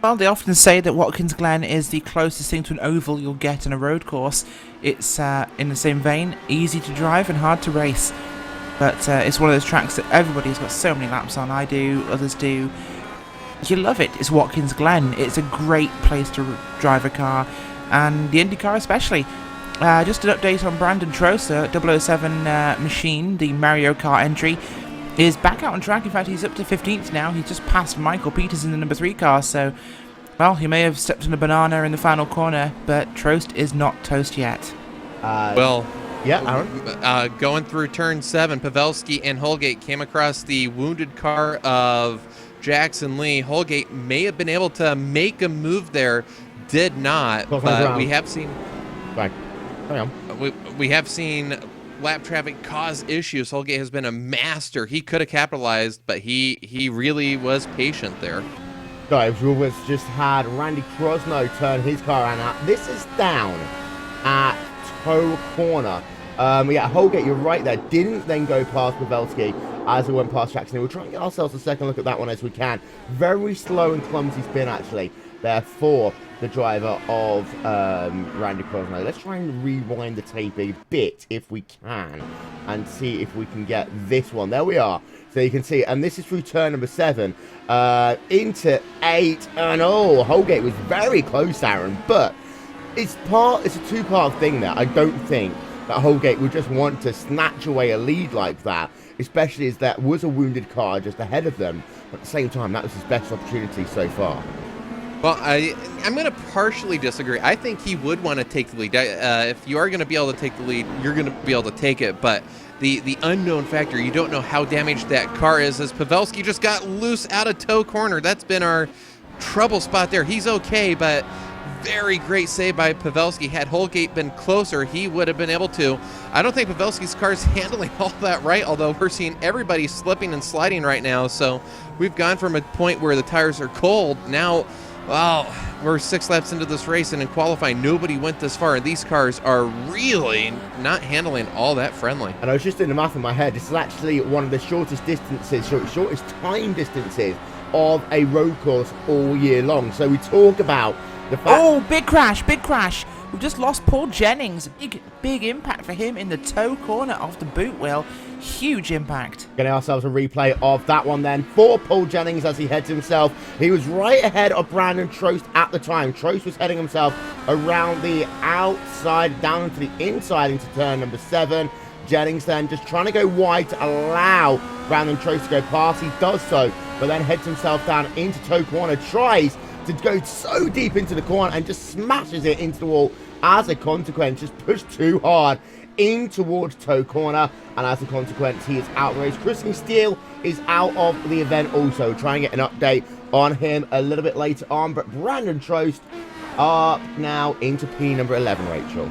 Well, they often say that Watkins Glen is the closest thing to an oval you'll get in a road course. It's, in the same vein, easy to drive and hard to race. But it's one of those tracks that everybody's got so many laps on. I do, others do. You love it. It's Watkins Glen. It's a great place to drive a car, and the IndyCar especially. Just an update on Brandon Trost, 007 machine, the Mario Kart entry, is back out on track. In fact, he's up to 15th now. He's just passed Michael Peters in the number 3 car, so, well, he may have stepped on a banana in the final corner, but Trost is not toast yet. Yeah, Aaron? Going through turn 7, Pavelski and Holgate came across the wounded car of Jackson Lee. Holgate may have been able to make a move there, did not, but we have seen... Right. Hang on. We have seen lap traffic cause issues. Holgate has been a master. He could have capitalized, but he really was patient there. Guys, we just had Randy Krosno turn his car around. Now, this is down at Toe Corner. Yeah, Holgate, you're right there. Didn't then go past Pavelski as we went past Jackson. We'll try and get ourselves a second look at that one as we can. Very slow and clumsy spin, actually, there for the driver of Randy Crosno. Let's try and rewind the tape a bit, if we can, and see if we can get this one. There we are. So you can see, and this is through turn number 7, into 8, and oh, Holgate was very close, Aaron, but it's a two-part thing there. I don't think that Holgate would just want to snatch away a lead like that, especially as there was a wounded car just ahead of them. But at the same time, that was his best opportunity so far. Well, I'm going to partially disagree. I think he would want to take the lead. If you are going to be able to take the lead, you're going to be able to take it. But the unknown factor, you don't know how damaged that car is, as Pavelski just got loose out of Toe Corner. That's been our trouble spot there. He's okay, but very great save by Pavelski. Had Holgate been closer, he would have been able to. I don't think Pavelski's car is handling all that right, although we're seeing everybody slipping and sliding right now. So we've gone from a point where the tires are cold. Now, wow, we're 6 laps into this race, and in qualifying, nobody went this far, and these cars are really not handling all that friendly. And I was just doing the math in my head. This is actually one of the shortest distances, shortest time distances of a road course all year long. So we talk about the fact... Oh, big crash, big crash. We've just lost Paul Jennings. Big impact for him in the Toe Corner off the boot wheel. Huge impact. Getting ourselves a replay of that one then for Paul Jennings as he heads himself. He was right ahead of Brandon Trost at the time. Trost was heading himself around the outside, down into the inside into turn number 7. Jennings then just trying to go wide to allow Brandon Trost to go past. He does so, but then heads himself down into Toe Corner, tries to go so deep into the corner and just smashes it into the wall. As a consequence, just pushed too hard in towards Toe Corner, and as a consequence, he is out of the race. Christian Steele is out of the event also. Try and get an update on him a little bit later on, but Brandon Trost up now into P number 11, Rachel.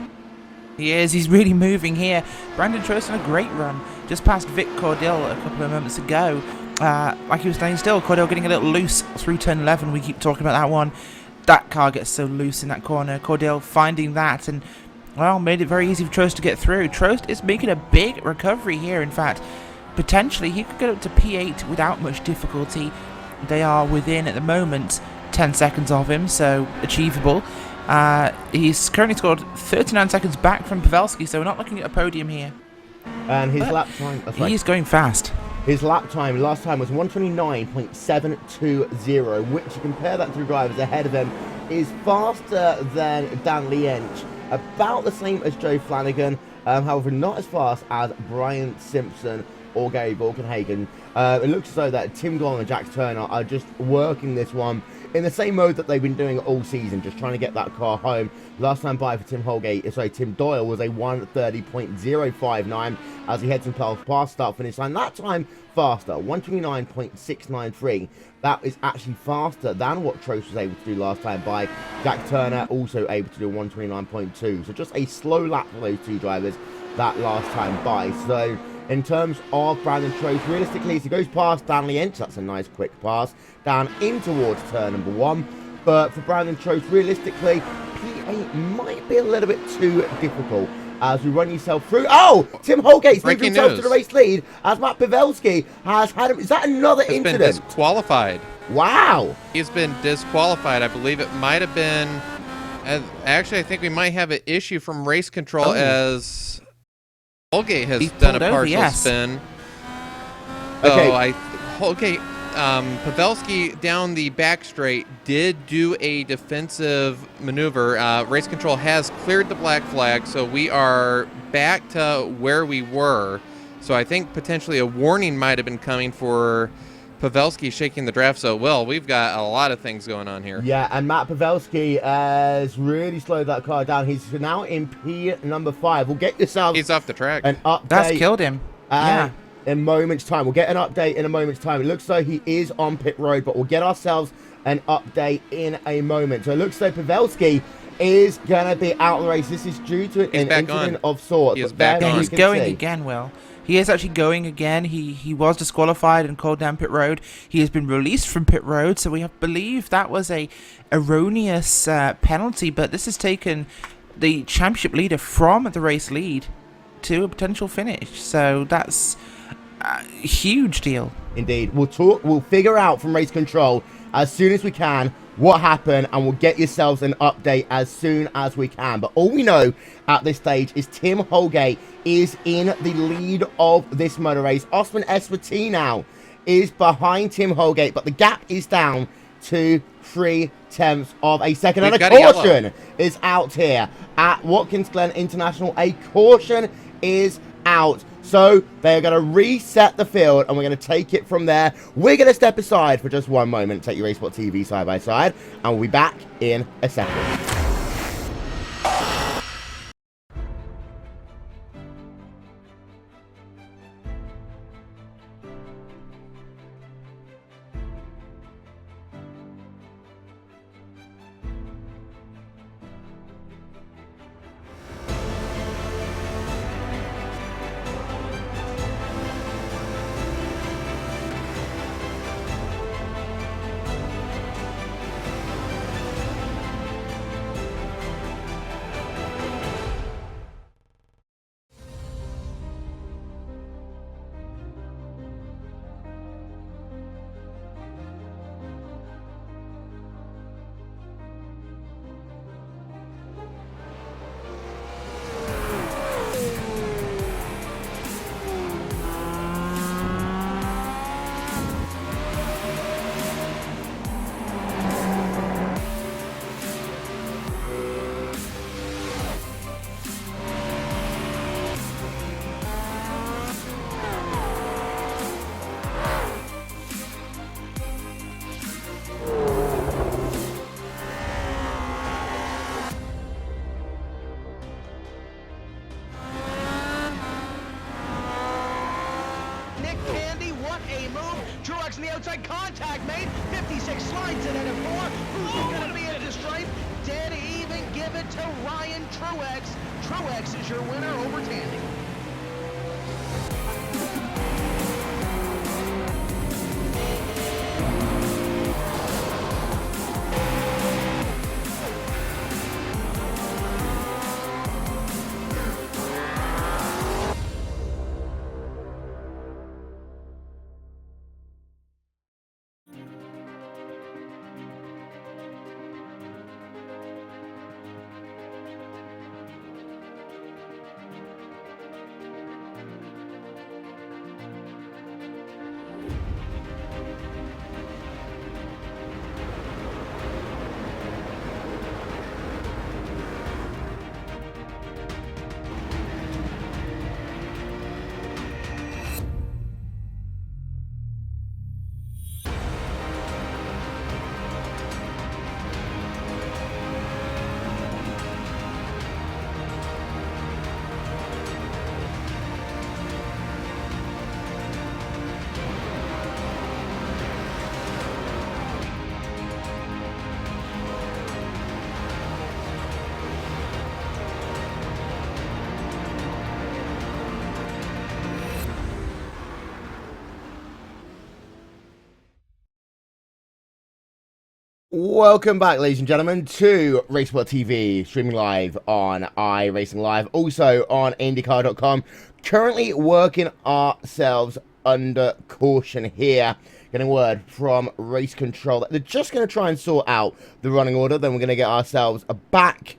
He is. He's really moving here. Brandon Trost on a great run. Just passed Vic Cordell a couple of moments ago. Like he was staying still, Cordell getting a little loose through turn 11. We keep talking about that one. That car gets so loose in that corner. Cordell finding that and, well, made it very easy for Trost to get through. Trost is making a big recovery here. In fact, potentially he could get up to P8 without much difficulty. They are within, at the moment, 10 seconds of him, so achievable. He's currently scored 39 seconds back from Pavelski, so we're not looking at a podium here. And his lap time... He's going fast. His lap time last time was 129.720, which, you compare that to the drivers ahead of him, is faster than Dan Liench, about the same as Joe Flanagan, however not as fast as Brian Simpson or Gary Volkenhagen. It looks as though that Tim Doyle and Jack Turner are just working this one in the same mode that they've been doing all season, just trying to get that car home. Last time by for Tim Doyle was a 130.059 as he heads himself past start finish line. That time faster, 129.693. That is actually faster than what Trost was able to do last time by. Jack Turner also able to do 129.2. So just a slow lap for those two drivers that last time by. So in terms of Brandon Trost, realistically, as he goes past Stanley Inch, that's a nice quick pass, down in towards turn number 1. But for Brandon Trost, realistically, P8 might be a little bit too difficult as we run yourself through. Oh, Tim Holgate's moved himself to the race lead as Matt Pavelski has had him. Is that another incident? Been disqualified. Wow. He's been disqualified. I believe it might have been... Actually, I think we might have an issue from race control as... Holgate has done a partial spin. Okay. Holgate, Pavelski down the back straight did do a defensive maneuver. Race control has cleared the black flag, so we are back to where we were. So I think potentially a warning might have been coming for Pavelski shaking the draft. So, well, we've got a lot of things going on here. Yeah, and Matt Pavelski has really slowed that car down. He's now in P number 5. We'll get yourself... He's off the track. An update. That's killed him. Yeah. In a moment's time. We'll get an update in a moment's time. It looks like he is on pit road, but we'll get ourselves an update in a moment. So it looks like Pavelski is going to be out of the race. This is due to an incident of sorts. He is back on. He's going again, Will. He is actually going again. He was disqualified and called down pit road. He has been released from pit road, so we believe that was a erroneous penalty, but this has taken the championship leader from the race lead to a potential finish. So that's a huge deal. Indeed. We'll figure out from race control as soon as we can what happened, and we'll get yourselves an update as soon as we can. But all we know at this stage is Tim Holgate is in the lead of this motor race. Osman Eswati now is behind Tim Holgate, but the gap is down to 0.3 of a second. And a caution is out here at Watkins Glen International. A caution is out. So they're going to reset the field, and we're going to take it from there. We're going to step aside for just one moment, take your Racesport TV side by side, and we'll be back in a second. in the outside, contact made, 56 slides it into 4, who's going to be into stripe, dead even, give it to Ryan Truex. Truex is your winner over Tandy. Welcome back, ladies and gentlemen, to Racesport TV, streaming live on iRacing Live, also on IndyCar.com. Currently working ourselves under caution here. Getting word from Race Control that they're just going to try and sort out the running order. Then we're going to get ourselves back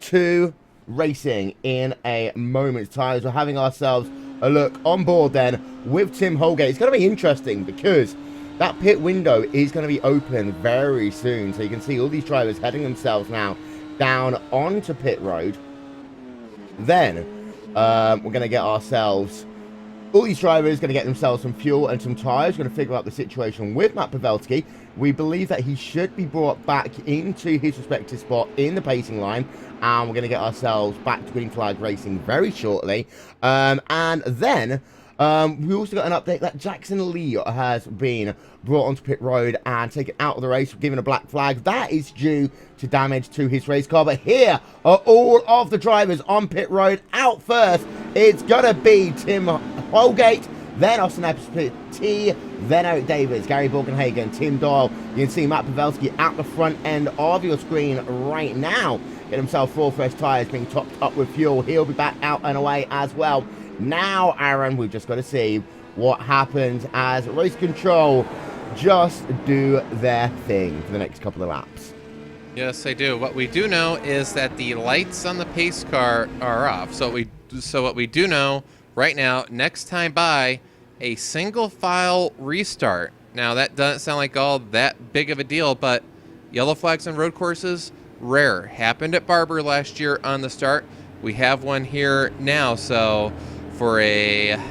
to racing in a moment's time. As we're having ourselves a look on board then with Tim Holgate. It's going to be interesting because that pit window is going to be open very soon. So you can see all these drivers heading themselves now down onto pit road. Then we're going to get ourselves, all these drivers going to get themselves some fuel and some tires. We're going to figure out the situation with Matt Pavelski. We believe that he should be brought back into his respective spot in the pacing line. And we're going to get ourselves back to Green Flag Racing very shortly. And then we also got an update that Jackson Lee has been brought onto pit road and taken out of the race, given a black flag. That is due to damage to his race car. But here are all of the drivers on pit road. Out first, it's going to be Tim Holgate. then Austin SPT, then Eric Davis, Gary Borgenhagen, Tim Doyle. You can see Matt Pavelski at the front end of your screen right now. Get himself 4 fresh tires, being topped up with fuel. He'll be back out and away as well. Now, Aaron, we've just got to see what happens as Race Control just do their thing for the next couple of laps. Yes, they do. What we do know is that the lights on the pace car are off. So what we do know right now, next time by, a single file restart. Now, that doesn't sound like all that big of a deal, but yellow flags on road courses, rare. Happened at Barber last year on the start. We have one here now, so for a...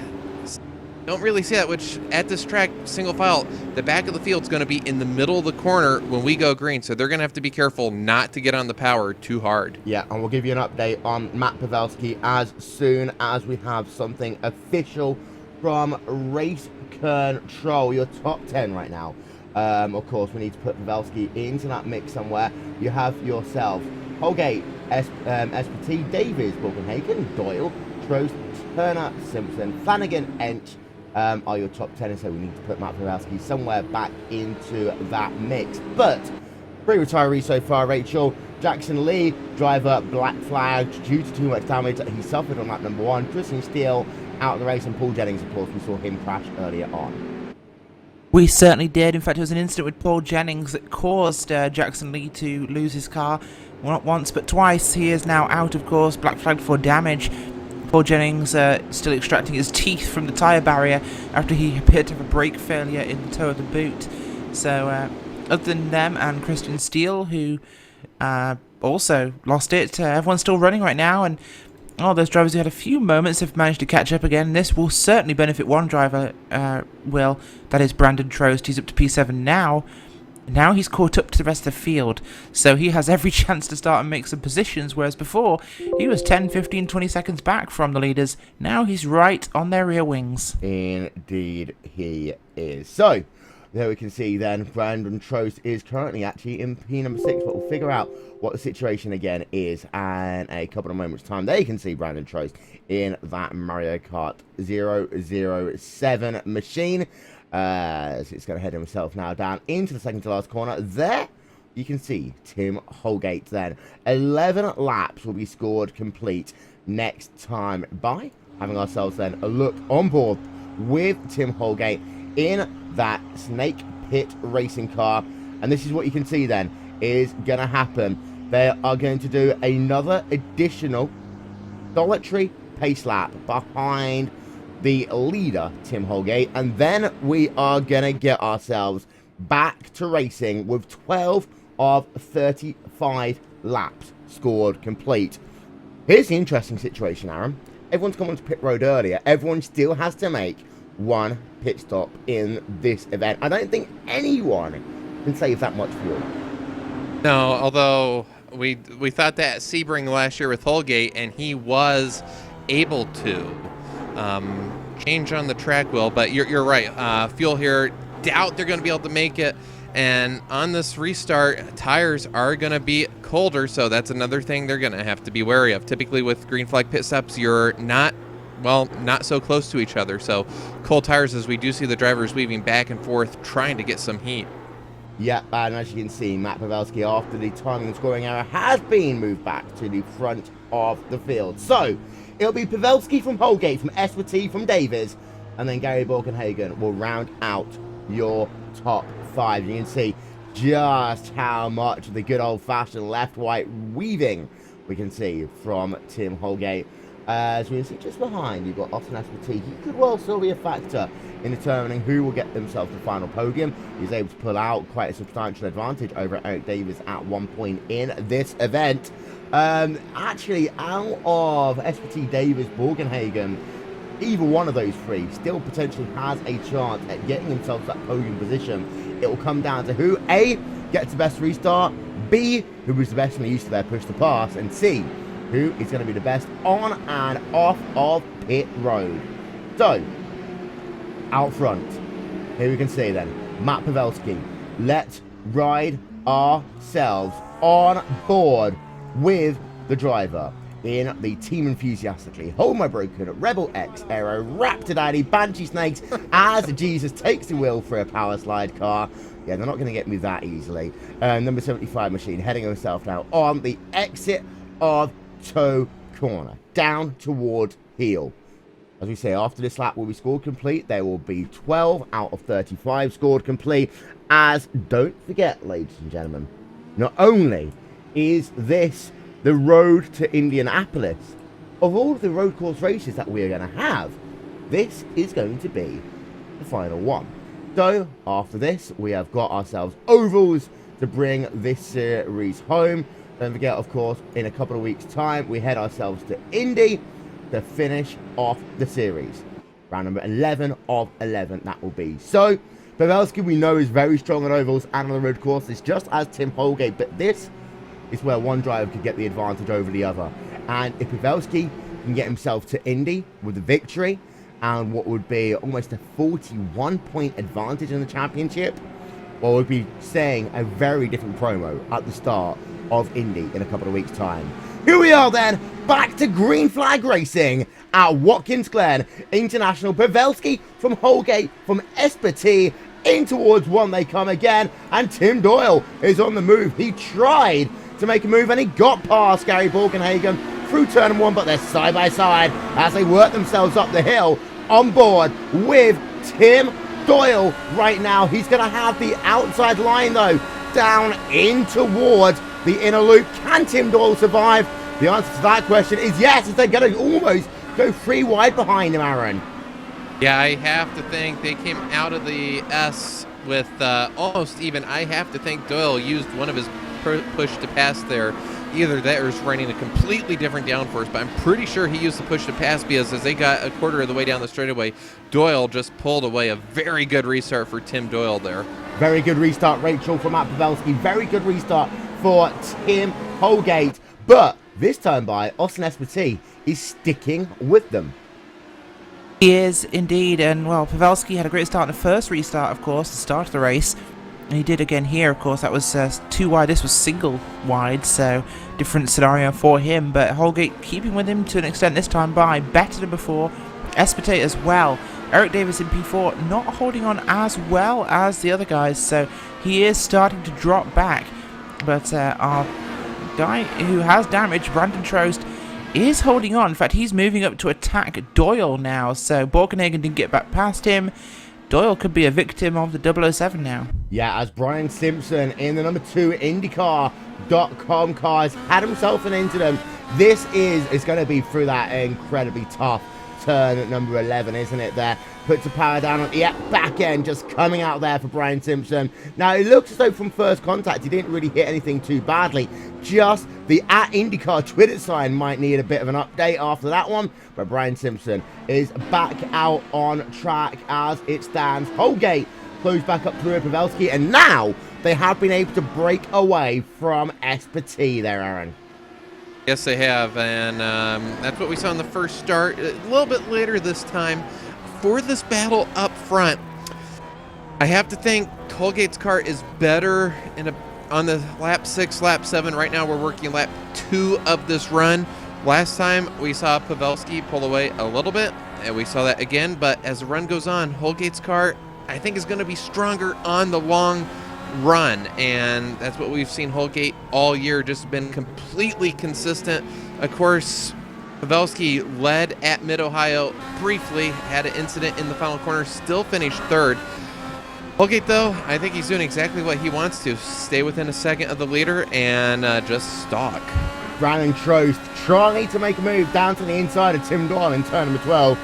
don't really see that, which at this track, single file, the back of the field is going to be in the middle of the corner when we go green, so they're going to have to be careful not to get on the power too hard. Yeah, and we'll give you an update on Matt Pavelski as soon as we have something official from Race Control, your top 10 right now. Of course, we need to put Pavelski into that mix somewhere. You have yourself Holgate, SPT, Davies, Borgenhagen, Doyle, Trost, Turner, Simpson, Flanagan, Ench, are your top 10, and so we need to put Matt Pavelski somewhere back into that mix. But 3 retirees so far, Rachel. Jackson Lee, driver, black flag due to too much damage that he suffered on lap number 1. Christian Steele out of the race, and Paul Jennings, of course, we saw him crash earlier on. We certainly did. In fact, it was an incident with Paul Jennings that caused Jackson Lee to lose his car. Well, not once, but twice. He is now out, of course, black flagged for damage. Paul Jennings still extracting his teeth from the tyre barrier after he appeared to have a brake failure in the toe of the boot. So, other than them and Christian Steele, who also lost it, everyone's still running right now, and all those drivers who had a few moments have managed to catch up again. This will certainly benefit one driver, that is Brandon Trost. He's up to P7 now. Now he's caught up to the rest of the field, so he has every chance to start and make some positions, whereas before he was 10, 15, 20 seconds back from the leaders. Now he's right on their rear wings. Indeed he is. So, there we can see then Brandon Trost is currently actually in P number 6, but we'll figure out what the situation again is in a couple of moments' time. There you can see Brandon Trost in that Mario Kart 007 machine. So it's going to head himself now down into the second to last corner. There you can see Tim Holgate then. 11 laps will be scored complete next time by having ourselves then a look on board with Tim Holgate in that Snake Pit racing car. And this is what you can see then is going to happen. They are going to do another additional solitary pace lap behind the leader, Tim Holgate, and then we are going to get ourselves back to racing with 12 of 35 laps scored complete. Here's the interesting situation, Aaron. Everyone's come onto pit road earlier. Everyone still has to make one pit stop in this event. I don't think anyone can save that much fuel. No, although we thought that at Sebring last year with Holgate, and he was able to change on the track wheel, but you're right. Fuel here, doubt they're going to be able to make it, and on this restart, tires are going to be colder, so that's another thing they're going to have to be wary of. Typically with green flag pit stops, you're not so close to each other, so cold tires, as we do see the drivers weaving back and forth trying to get some heat. Yeah, and as you can see, Matt Pavelski, after the timing and scoring error, has been moved back to the front of the field. So, it'll be Pavelski from Holgate, from SPT, from Davies, and then Gary Borgenhagen will round out your top 5. You can see just how much of the good old-fashioned left-right weaving we can see from Tim Holgate. As we can see just behind, you've got Austin SPT. He could well still be a factor in determining who will get themselves the final podium. He's able to pull out quite a substantial advantage over Eric Davis at one point in this event. Actually, out of SPT, Davis, Borgenhagen, either one of those three still potentially has a chance at getting himself that podium position. It will come down to who, A, gets the best restart, B, who was the best when they used to their push to pass, and C, who is going to be the best on and off of pit road. So, out front, here we can see then, Matt Pavelski. Let's ride ourselves on board with the driver. in the Team Enthusiastically, Hold My Broken, Rebel X, Aero, Raptor Daddy, Banshee Snakes, as Jesus takes the wheel for a power slide car. Yeah, they're not going to get me that easily. Number 75 Machine heading himself now on the exit of Toe Corner, down towards heel. As we say, after this lap will be scored complete, there will be 12 out of 35 scored complete. As, don't forget, ladies and gentlemen, not only is this the road to Indianapolis, of all of the road course races that we are going to have, this is going to be the final one. So, after this, we have got ourselves ovals to bring this series home. Don't forget, of course, in a couple of weeks' time, we head ourselves to Indy to finish off the series. Round number 11 of 11, that will be. So, Pavelski, we know, is very strong on ovals and on the road courses, just as Tim Holgate, but this is where one driver could get the advantage over the other. And if Pavelski can get himself to Indy with a victory, and what would be almost a 41-point advantage in the championship, well, we'll be saying a very different promo at the start of Indy in a couple of weeks' time. Here we are then, back to green flag racing at Watkins Glen International. Pavelski from Holgate, from Espity, in towards one they come again, and Tim Doyle is on the move. He tried to make a move and he got past Gary Borgenhagen through turn one, but they're side by side as they work themselves up the hill on board with Tim Doyle right now. He's going to have the outside line though, down in towards the inner loop. Can Tim Doyle survive? The answer to that question is yes, as they're going to almost go 3 wide behind him, Aaron. Yeah, I have to think they came out of the S with almost even. I have to think Doyle used one of his push to pass there. Either that or he's running a completely different downforce, but I'm pretty sure he used the push to pass because as they got a quarter of the way down the straightaway, Doyle just pulled away. A very good restart for Tim Doyle there. Very good restart, Rachel, from Matt Pavelski. Very good restart for Tim Holgate. But this time by, Austin Espity is sticking with them. He is indeed, and well, Pavelski had a great start in the first restart, of course, the start of the race. And he did again here, of course. That was 2 wide. This was single wide, so different scenario for him. But Holgate keeping with him to an extent this time by. Better than before. Espity as well. Eric Davis in P4 not holding on as well as the other guys, so he is starting to drop back. But our guy who has damage, Brandon Trost, is holding on. In fact, he's moving up to attack Doyle now, so Borgenhagen didn't get back past him. Doyle could be a victim of the 007 now. Yeah, as Brian Simpson in the number 2 IndyCar.com cars had himself an incident. This is going to be through that incredibly tough turn at number 11, isn't it there? Puts the power down on the back end, just coming out there for Brian Simpson. Now, it looks as though from first contact, he didn't really hit anything too badly. Just the @IndyCar Twitter sign might need a bit of an update after that one. But Brian Simpson is back out on track as it stands. Holgate closed back up through Pavelski, and now they have been able to break away from Espity there, Aaron. Yes, they have, and that's what we saw in the first start. A little bit later this time, for this battle up front, I have to think Holgate's car is better on the lap 6, lap 7. Right now we're working lap 2 of this run. Last time we saw Pavelski pull away a little bit, and we saw that again, but as the run goes on, Holgate's car, I think, is going to be stronger on the long run, and that's what we've seen Holgate all year, just been completely consistent. Of course, Pavelski led at Mid-Ohio briefly, had an incident in the final corner, still finished 3rd. Holgate, though, I think he's doing exactly what he wants to, stay within a second of the leader and just stalk. Brandon Trost trying to make a move down to the inside of Tim Doyle in turn number 12.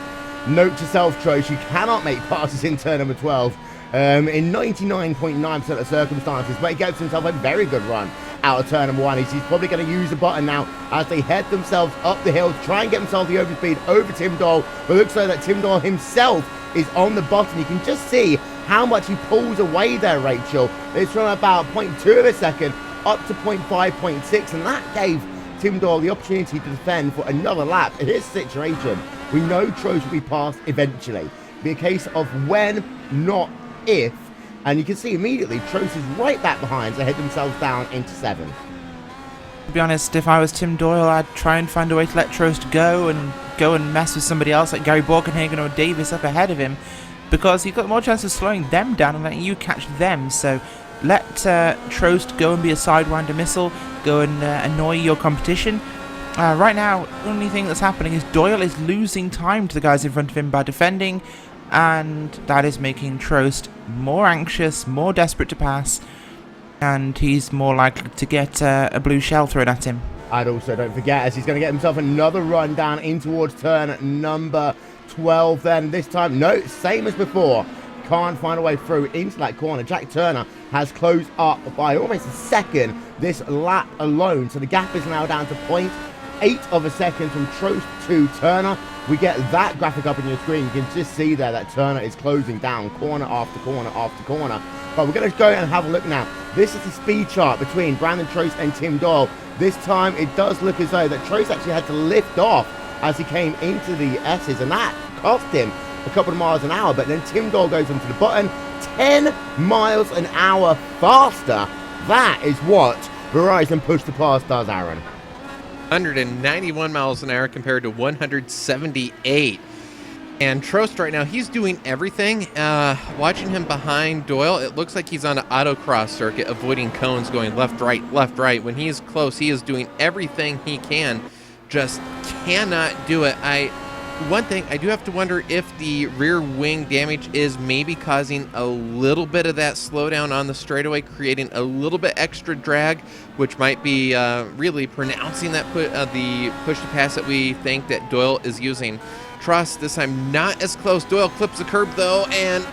Note to self, Trost, you cannot make passes in turn number 12 in 99.9% of circumstances, but he gives himself a very good run out of turn number 1. He's probably going to use the button now as they head themselves up the hill to try and get himself the overspeed over Tim Doyle, but it looks like that Tim Doyle himself is on the button. You can just see how much he pulls away there, Rachel. It's from about 0.2 of a second up to 0.5, 0.6, and that gave Tim Doyle the opportunity to defend for another lap. In his situation, we know Trost will be passed eventually. It'll be a case of when, not if, and you can see immediately Trost is right back behind to head themselves down into 7. To be honest, if I was Tim Doyle, I'd try and find a way to let Trost go and mess with somebody else like Gary Borkenhagen or Davis up ahead of him, because you've got more chance of slowing them down and letting you catch them. So let Trost go and be a sidewinder missile, go and annoy your competition. Right now, the only thing that's happening is Doyle is losing time to the guys in front of him by defending, and that is making Trost more anxious, more desperate to pass, and he's more likely to get a blue shell thrown at him. I'd also, don't forget, as he's going to get himself another run down in towards turn number 12 then. This time, no, same as before. Can't find a way through into that corner. Jack Turner has closed up by almost a second this lap alone. So the gap is now down to 0.8 of a second from Trost to Turner. We get that graphic up on your screen. You can just see there that Turner is closing down corner after corner after corner. But we're going to go and have a look now. This is the speed chart between Brandon Trost and Tim Doyle. This time it does look as though that Trost actually had to lift off as he came into the S's, and that cost him a couple of miles an hour. But then Tim Doyle goes onto the button, 10 miles an hour faster. That is what Verizon Push to Pass does, Aaron. 191 miles an hour compared to 178. And Trost right now, he's doing everything. Watching him behind Doyle, it looks like he's on an autocross circuit, avoiding cones, going left, right, left, right. When he's close, he is doing everything he can, just cannot do it. One thing, I do have to wonder if the rear wing damage is maybe causing a little bit of that slowdown on the straightaway, creating a little bit extra drag, which might be really pronouncing that the push to pass that we think that Doyle is using. Trost this time not as close. Doyle clips the curb though, and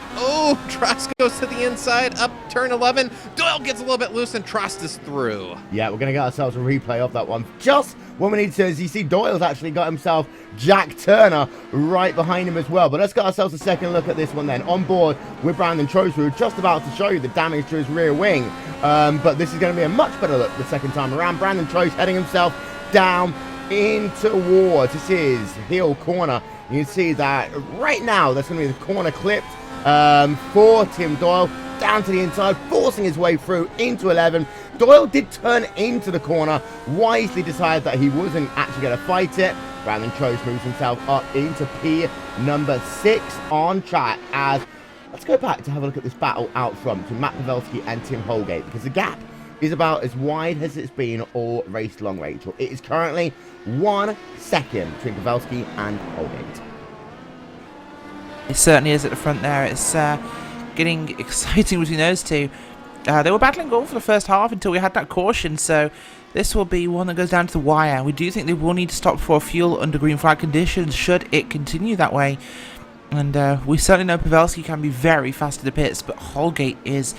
Trost goes to the inside, up turn 11. Doyle gets a little bit loose, and Trost is through. Yeah, we're going to get ourselves a replay of that one. Just what we need to, as you see, Doyle's actually got himself Jack Turner right behind him as well. But let's get ourselves a second look at this one then. On board with Brandon Trost, we were just about to show you the damage to his rear wing. But this is going to be a much better look the second time around. Brandon Trost heading himself down in towards this is heel corner. You can see that right now that's going to be the corner clipped for Tim Doyle, down to the inside, forcing his way through into 11. Doyle did turn into the corner, wisely decided that he wasn't actually going to fight it. Brandon Trost moves himself up into P number 6 on track. As let's go back to have a look at this battle out front between Matt Pavelski and Tim Holgate, because the gap is about as wide as it's been all race long, Rachel. It is currently 1 second between Pavelski and Holgate. It certainly is at the front there. It's getting exciting between those two. They were battling all for the first half until we had that caution, so this will be one that goes down to the wire. We do think they will need to stop for fuel under green flag conditions should it continue that way. And we certainly know Pavelski can be very fast to the pits, but Holgate is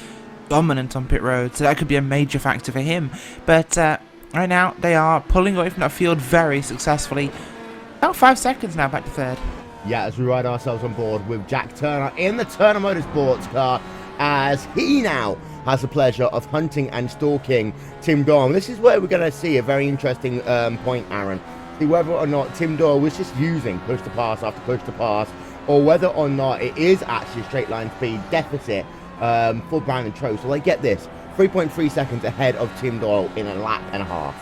dominant on pit road, so that could be a major factor for him. But right now they are pulling away from that field very successfully. About 5 seconds now back to third. Yeah, as we ride ourselves on board with Jack Turner in the Turner Motorsports car, as he now has the pleasure of hunting and stalking Tim Doyle. This is where we're going to see a very interesting point, Aaron. See whether or not Tim Doyle was just using push to pass after push to pass, or whether or not it is actually a straight line speed deficit for Brandon Trost. So get this, 3.3 seconds ahead of Tim Doyle in a lap and a half.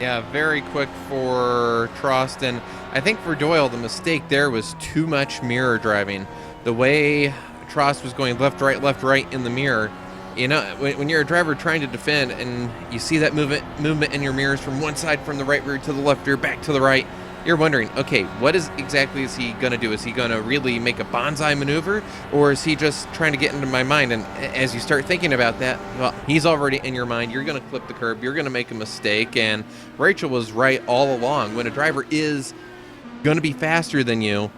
Yeah, very quick for Trost, and I think for Doyle the mistake there was too much mirror driving. The way Trost was going left, right in the mirror, you know, when you're a driver trying to defend and you see that movement in your mirrors from one side, from the right rear to the left rear, back to the right, you're wondering, okay, what exactly is he going to do? Is he going to really make a bonsai maneuver, or is he just trying to get into my mind? And as you start thinking about that, well, he's already in your mind. You're going to clip the curb. You're going to make a mistake. And Rachel was right all along. When a driver is going to be faster than you,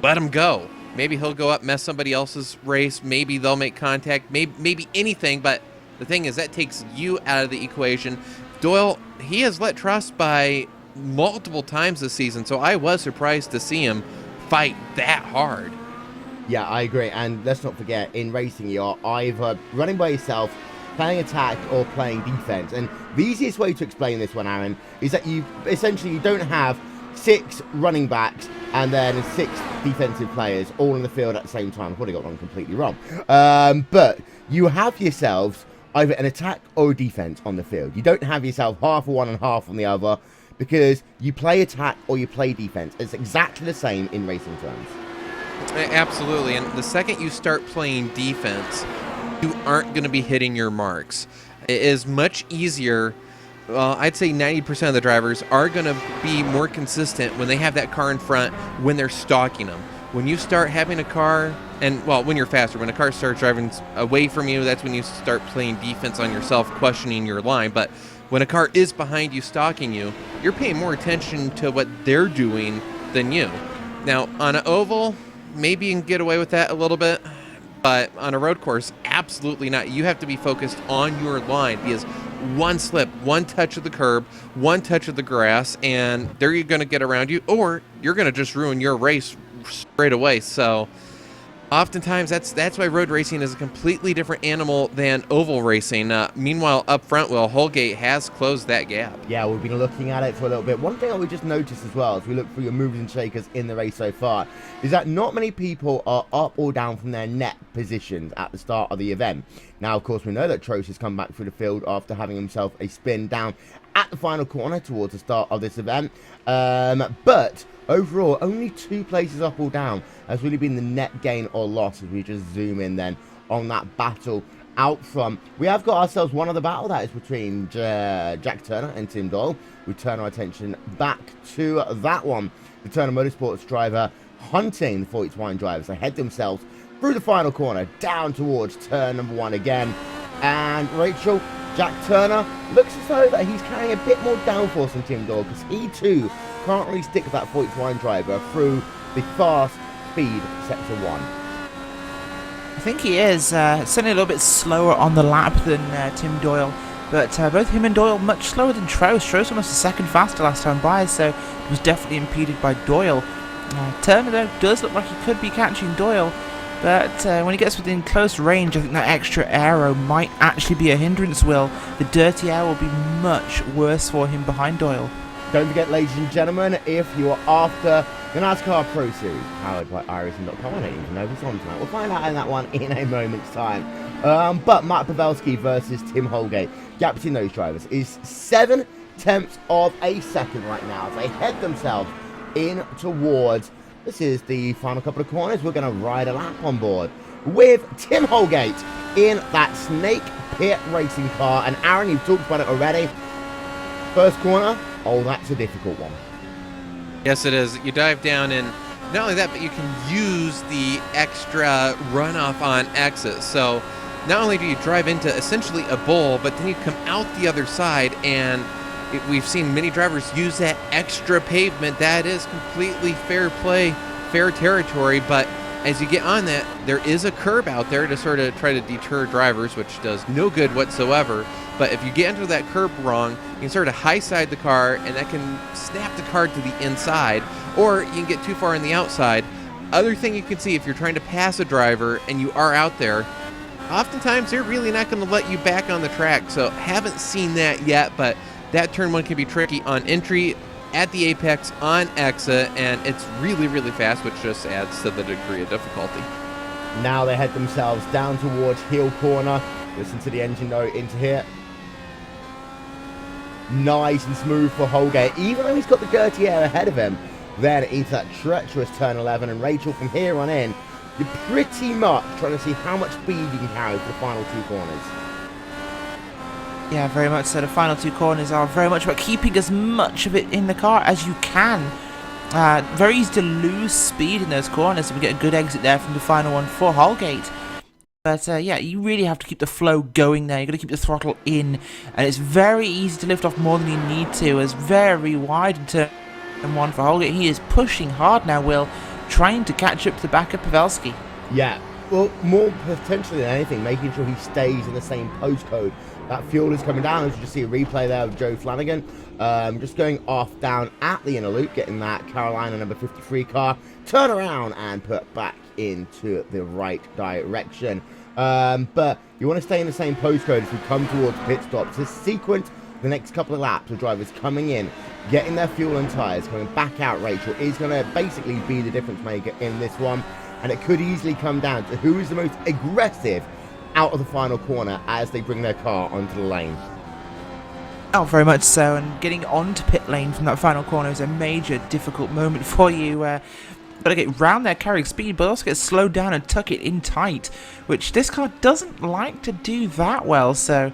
let him go. Maybe he'll go up, mess somebody else's race. Maybe they'll make contact. Maybe anything. But the thing is, that takes you out of the equation. Doyle, he has let Trost by multiple times this season, so I was surprised to see him fight that hard. Yeah, I agree. And let's not forget, in racing, you're either running by yourself, playing attack, or playing defense. And the easiest way to explain this one, Aaron, is that you don't have 6 running backs and then 6 defensive players all in the field at the same time. I've probably got one completely wrong. But you have yourselves either an attack or a defense on the field. You don't have yourself half on one and half on the other, because you play attack or you play defense. It's exactly the same in racing terms. Absolutely, and the second you start playing defense, you aren't going to be hitting your marks. It is much easier. Well, I'd say 90% of the drivers are going to be more consistent when they have that car in front, when they're stalking them. When you start having a car, and well, when you're faster, when a car starts driving away from you, that's when you start playing defense on yourself, questioning your line. But when a car is behind you, stalking you, you're paying more attention to what they're doing than you. Now, on an oval, maybe you can get away with that a little bit, but on a road course, absolutely not. You have to be focused on your line, because one slip, one touch of the curb, one touch of the grass, and they're going to get around you, or you're going to just ruin your race straight away. So oftentimes that's why road racing is a completely different animal than oval racing. Meanwhile, up front, Holgate has closed that gap. Yeah, we've been looking at it for a little bit. One thing I would just notice as well, as we look through your movers and shakers in the race so far, is that not many people are up or down from their net positions at the start of the event. Now, of course, we know that Trost has come back through the field after having himself a spin down at the final corner towards the start of this event. But overall, only 2 places up or down has really been the net gain or loss, as we just zoom in then on that battle out front. We have got ourselves one other battle that is between Jack Turner and Tim Doyle. We turn our attention back to that one. The Turner Motorsports driver hunting the 40 Twine drivers. They head themselves through the final corner down towards turn number 1 again. And Rachel, Jack Turner looks as though that he's carrying a bit more downforce than Tim Doyle, because he too can't really stick with that 40 Twine driver through the fast speed sector 1. I think he is certainly a little bit slower on the lap than Tim Doyle, but both him and Doyle much slower than Trost. Trost almost a second faster last time by, so it was definitely impeded by Doyle. Turner, though, does look like he could be catching Doyle, but when he gets within close range, I think that extra aero might actually be a hindrance, Will. The dirty air will be much worse for him behind Doyle. Don't forget, ladies and gentlemen, if you are after the NASCAR Pro Series, powered by iRacing.com, I don't even know if it's on tonight. We'll find out in that one in a moment's time. But Matt Pavelski versus Tim Holgate, gap between those drivers is 0.7 of a second right now as they head themselves in towards, this is the final couple of corners. We're going to ride a lap on board with Tim Holgate in that Snake Pit racing car. And Aaron, you've talked about it already. First corner, oh, that's a difficult one. Yes, it is. You dive down, and not only that, but you can use the extra runoff on exit. So not only do you drive into essentially a bowl, but then you come out the other side, and we've seen many drivers use that extra pavement. That is completely fair play, fair territory, but as you get on that, there is a curb out there to sort of try to deter drivers, which does no good whatsoever. But if you get into that curb wrong, you can sort of high side the car, and that can snap the car to the inside, or you can get too far on the outside. Other thing you can see, if you're trying to pass a driver and you are out there, oftentimes they're really not going to let you back on the track. So haven't seen that yet, but that turn 1 can be tricky on entry, at the apex, on exit, and it's really, really fast, which just adds to the degree of difficulty. Now they head themselves down towards heel corner. Listen to the engine note into here. Nice and smooth for Holgate, even though he's got the dirty air ahead of him. Then into that treacherous turn 11, and Rachel, from here on in, you're pretty much trying to see how much speed you can carry for the final 2 corners. Yeah, very much so. The final 2 corners are very much about keeping as much of it in the car as you can. Very easy to lose speed in those corners, so we get a good exit there from the final one for Holgate. But yeah, you really have to keep the flow going there. You've got to keep the throttle in, and it's very easy to lift off more than you need to. It's very wide in turn 1 for Holgate. He is pushing hard now, Will, trying to catch up to the back of Pavelski. Yeah, well, more potentially than anything, making sure he stays in the same postcode. That fuel is coming down, as you just see a replay there of Joe Flanagan. Just going off down at the inner loop, getting that Carolina number 53 car, turn around and put back into the right direction. But you want to stay in the same postcode as we come towards pit stops. This sequence, the next couple of laps of drivers coming in, getting their fuel and tyres, coming back out, Rachel, is going to basically be the difference maker in this one. And it could easily come down to who is the most aggressive out of the final corner as they bring their car onto the lane. Oh, very much so, and getting onto pit lane from that final corner is a major difficult moment for you. Got to get round there carrying speed, but also get slowed down and tuck it in tight, which this car doesn't like to do that well, so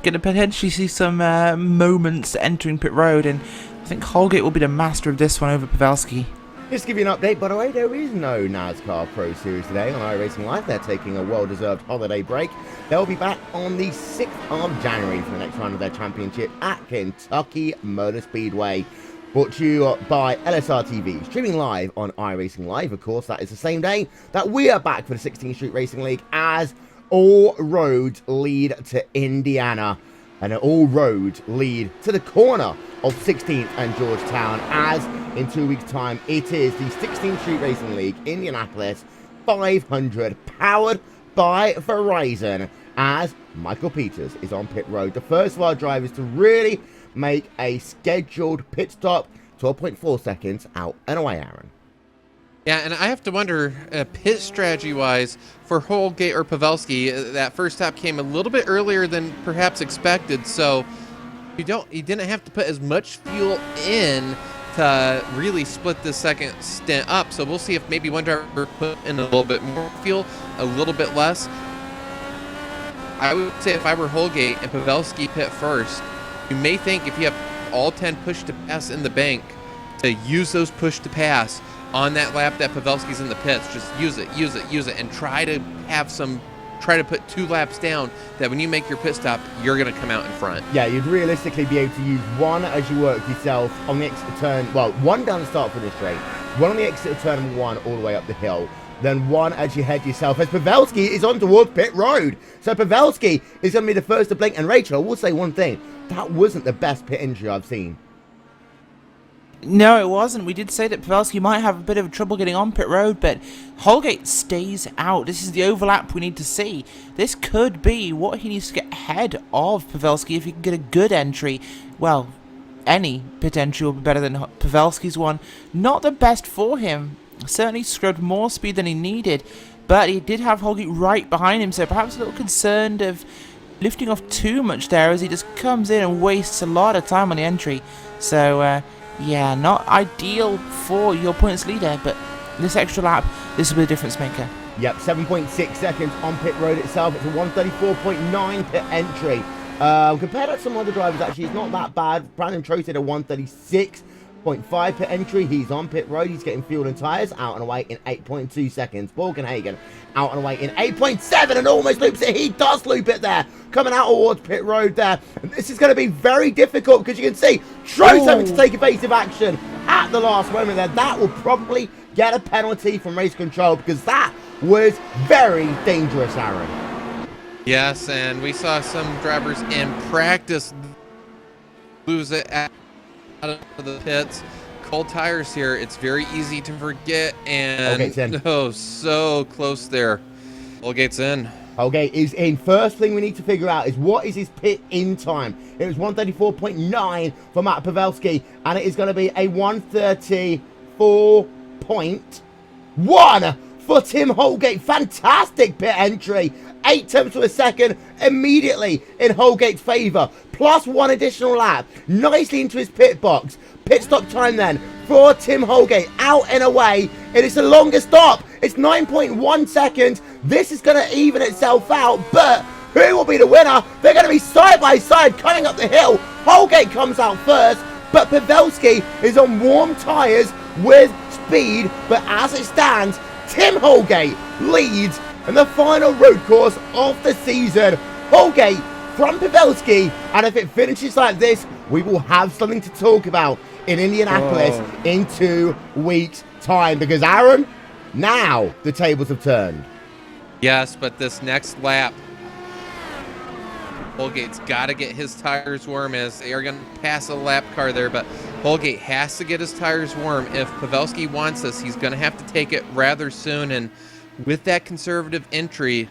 going to potentially see some moments entering pit road, and I think Holgate will be the master of this one over Pavelski. Just to give you an update, by the way, there is no NASCAR Pro Series today on iRacing Live. They're taking a well-deserved holiday break. They'll be back on the 6th of January for the next round of their championship at Kentucky Motor Speedway. Brought to you by LSR TV, streaming live on iRacing Live. Of course, that is the same day that we are back for the 16th Street Racing League as all roads lead to Indiana. And all roads lead to the corner of 16th and Georgetown, as in 2 weeks' time, it is the 16th Street Racing League Indianapolis 500, powered by Verizon, as Michael Peters is on pit road. The first of our drivers to really make a scheduled pit stop, 12.4 seconds out and away, Aaron. Yeah, and I have to wonder, pit strategy-wise, for Holgate or Pavelski, that first stop came a little bit earlier than perhaps expected, so you didn't have to put as much fuel in to really split the second stint up. So we'll see if maybe one driver put in a little bit more fuel, a little bit less. I would say if I were Holgate and Pavelski pit first, you may think if you have all 10 push to pass in the bank, to use those push to pass on that lap that Pavelski's in the pits. Just use it, and try to put 2 laps down, that when you make your pit stop, you're going to come out in front. Yeah, you'd realistically be able to use one as you work yourself on the exit turn, well, one down the start finish straight, one on the exit of turn 1 all the way up the hill, then one as you head yourself, as Pavelski is on towards pit road. So Pavelski is going to be the first to blink, and Rachel, I will say one thing, that wasn't the best pit entry I've seen. No, it wasn't. We did say that Pavelski might have a bit of trouble getting on pit road, but Holgate stays out. This is the overlap we need to see. This could be what he needs to get ahead of Pavelski if he can get a good entry. Well, any pit entry will be better than Pavelski's one. Not the best for him. Certainly scrubbed more speed than he needed, but he did have Holgate right behind him, so perhaps a little concerned of lifting off too much there as he just comes in and wastes a lot of time on the entry. So, yeah, not ideal for your points leader, but this extra lap, this will be the difference maker. Yep, 7.6 seconds on pit road itself. It's a 134.9 pit entry. Compared to some other drivers, actually, it's not that bad. Brandon Trost did a 136.5 pit entry. He's on pit road. He's getting fuel and tyres out and away in 8.2 seconds. Borgenhagen out and away in 8.7 and almost loops it. He does loop it there. Coming out towards pit road there. And this is going to be very difficult because you can see Trost having to take evasive action at the last moment there. That will probably get a penalty from race control because that was very dangerous, Aaron. Yes, and we saw some drivers in practice lose it out of the pits. Cold tires here, it's very easy to forget, and oh, so close there. Holgate's in. Holgate is in. First thing we need to figure out is what is his pit in time. It was 134.9 for Matt Pavelski, and it is going to be a 134.1 for Tim Holgate. Fantastic pit entry. 8 tenths of a second immediately in Holgate's favour. Plus 1 additional lap. Nicely into his pit box. Pit stop time then for Tim Holgate. Out and away. It is the longest stop. It's 9.1 seconds. This is going to even itself out. But who will be the winner? They're going to be side by side coming up the hill. Holgate comes out first. But Pavelski is on warm tyres with speed. But as it stands, Tim Holgate leads in the final road course of the season. Holgate from Pavelski, and if it finishes like this, we will have something to talk about in Indianapolis in 2 weeks' time. Because, Aaron, now the tables have turned. Yes, but this next lap, Holgate's got to get his tires warm, as they are going to pass a lap car there, but Holgate has to get his tires warm. If Pavelski wants this, he's going to have to take it rather soon, and with that conservative entry,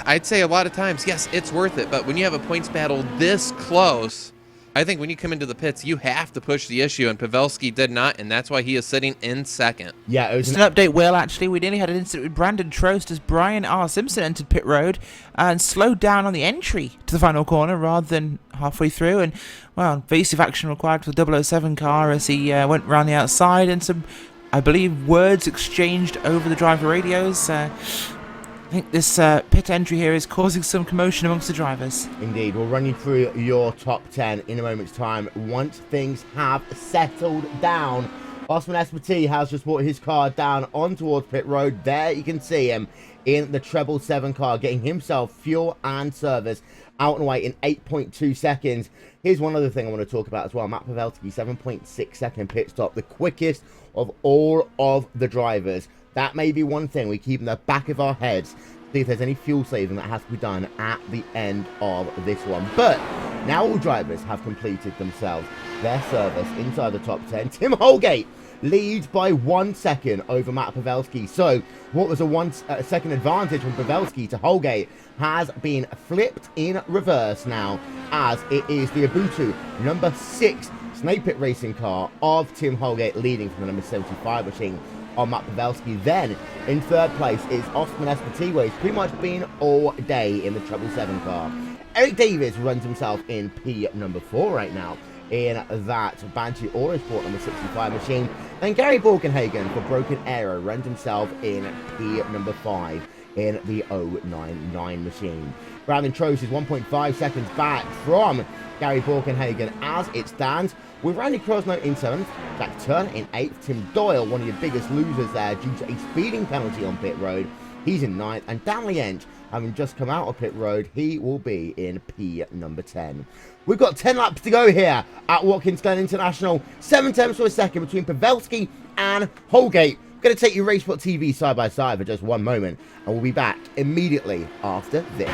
I'd say a lot of times, yes, it's worth it, but when you have a points battle this close, I think when you come into the pits, you have to push the issue, and Pavelski did not, and that's why he is sitting in second. Yeah, it was an update, Will, actually. We nearly had an incident with Brandon Trost as Brian R. Simpson entered pit road and slowed down on the entry to the final corner rather than halfway through. And, well, invasive action required for the 007 car as he went around the outside, and some, I believe, words exchanged over the driver radios. I think this pit entry here is causing some commotion amongst the drivers. Indeed. We'll run you through your top 10 in a moment's time once things have settled down. Osman Esparti has just brought his car down on towards pit road. There you can see him in the 777 car, getting himself fuel and service out and away in 8.2 seconds. Here's one other thing I want to talk about as well. Matt Pavelski, 7.6 second pit stop, the quickest of all of the drivers. That may be one thing we keep in the back of our heads, see if there's any fuel saving that has to be done at the end of this one. But now all drivers have completed themselves their service inside the top 10. Tim Holgate leads by 1 second over Matt Pavelski. So what was a 1 second advantage from Pavelski to Holgate has been flipped in reverse now, as it is the Ubuntu number 6 Snake Pit racing car of Tim Holgate leading from the number 75 machine on Matt Pavelski. Then in third place is Osman Esparti, where he's pretty much been all day in the 777 car. Eric Davis runs himself in P number 4 right now in that Banshee Autosport number 65 machine. And Gary Borkenhagen for Broken Arrow runs himself in P number 5 in the 099 machine. Brandon Trost is 1.5 seconds back from Gary Borkenhagen as it stands, with Randy Krosno in 7th, Jack Turner in 8th, Tim Doyle, one of your biggest losers there due to a speeding penalty on pit road, he's in 9th, and Dan Liench, having just come out of pit road, he will be in P number 10. We've got 10 laps to go here at Watkins Glen International, 7 tenths for a second between Pavelski and Holgate. I'm going to take you Racesport TV side by side for just one moment, and we'll be back immediately after this.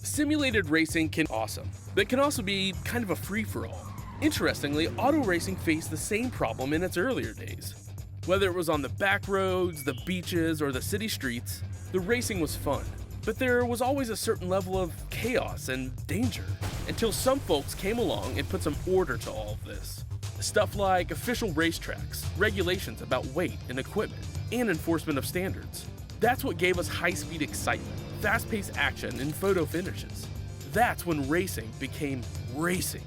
Simulated racing can be awesome, but it can also be kind of a free-for-all. Interestingly, auto racing faced the same problem in its earlier days. Whether it was on the back roads, the beaches, or the city streets, the racing was fun. But there was always a certain level of chaos and danger, until some folks came along and put some order to all of this. Stuff like official racetracks, regulations about weight and equipment, and enforcement of standards. That's what gave us high-speed excitement, fast-paced action, and photo finishes. That's when racing became racing.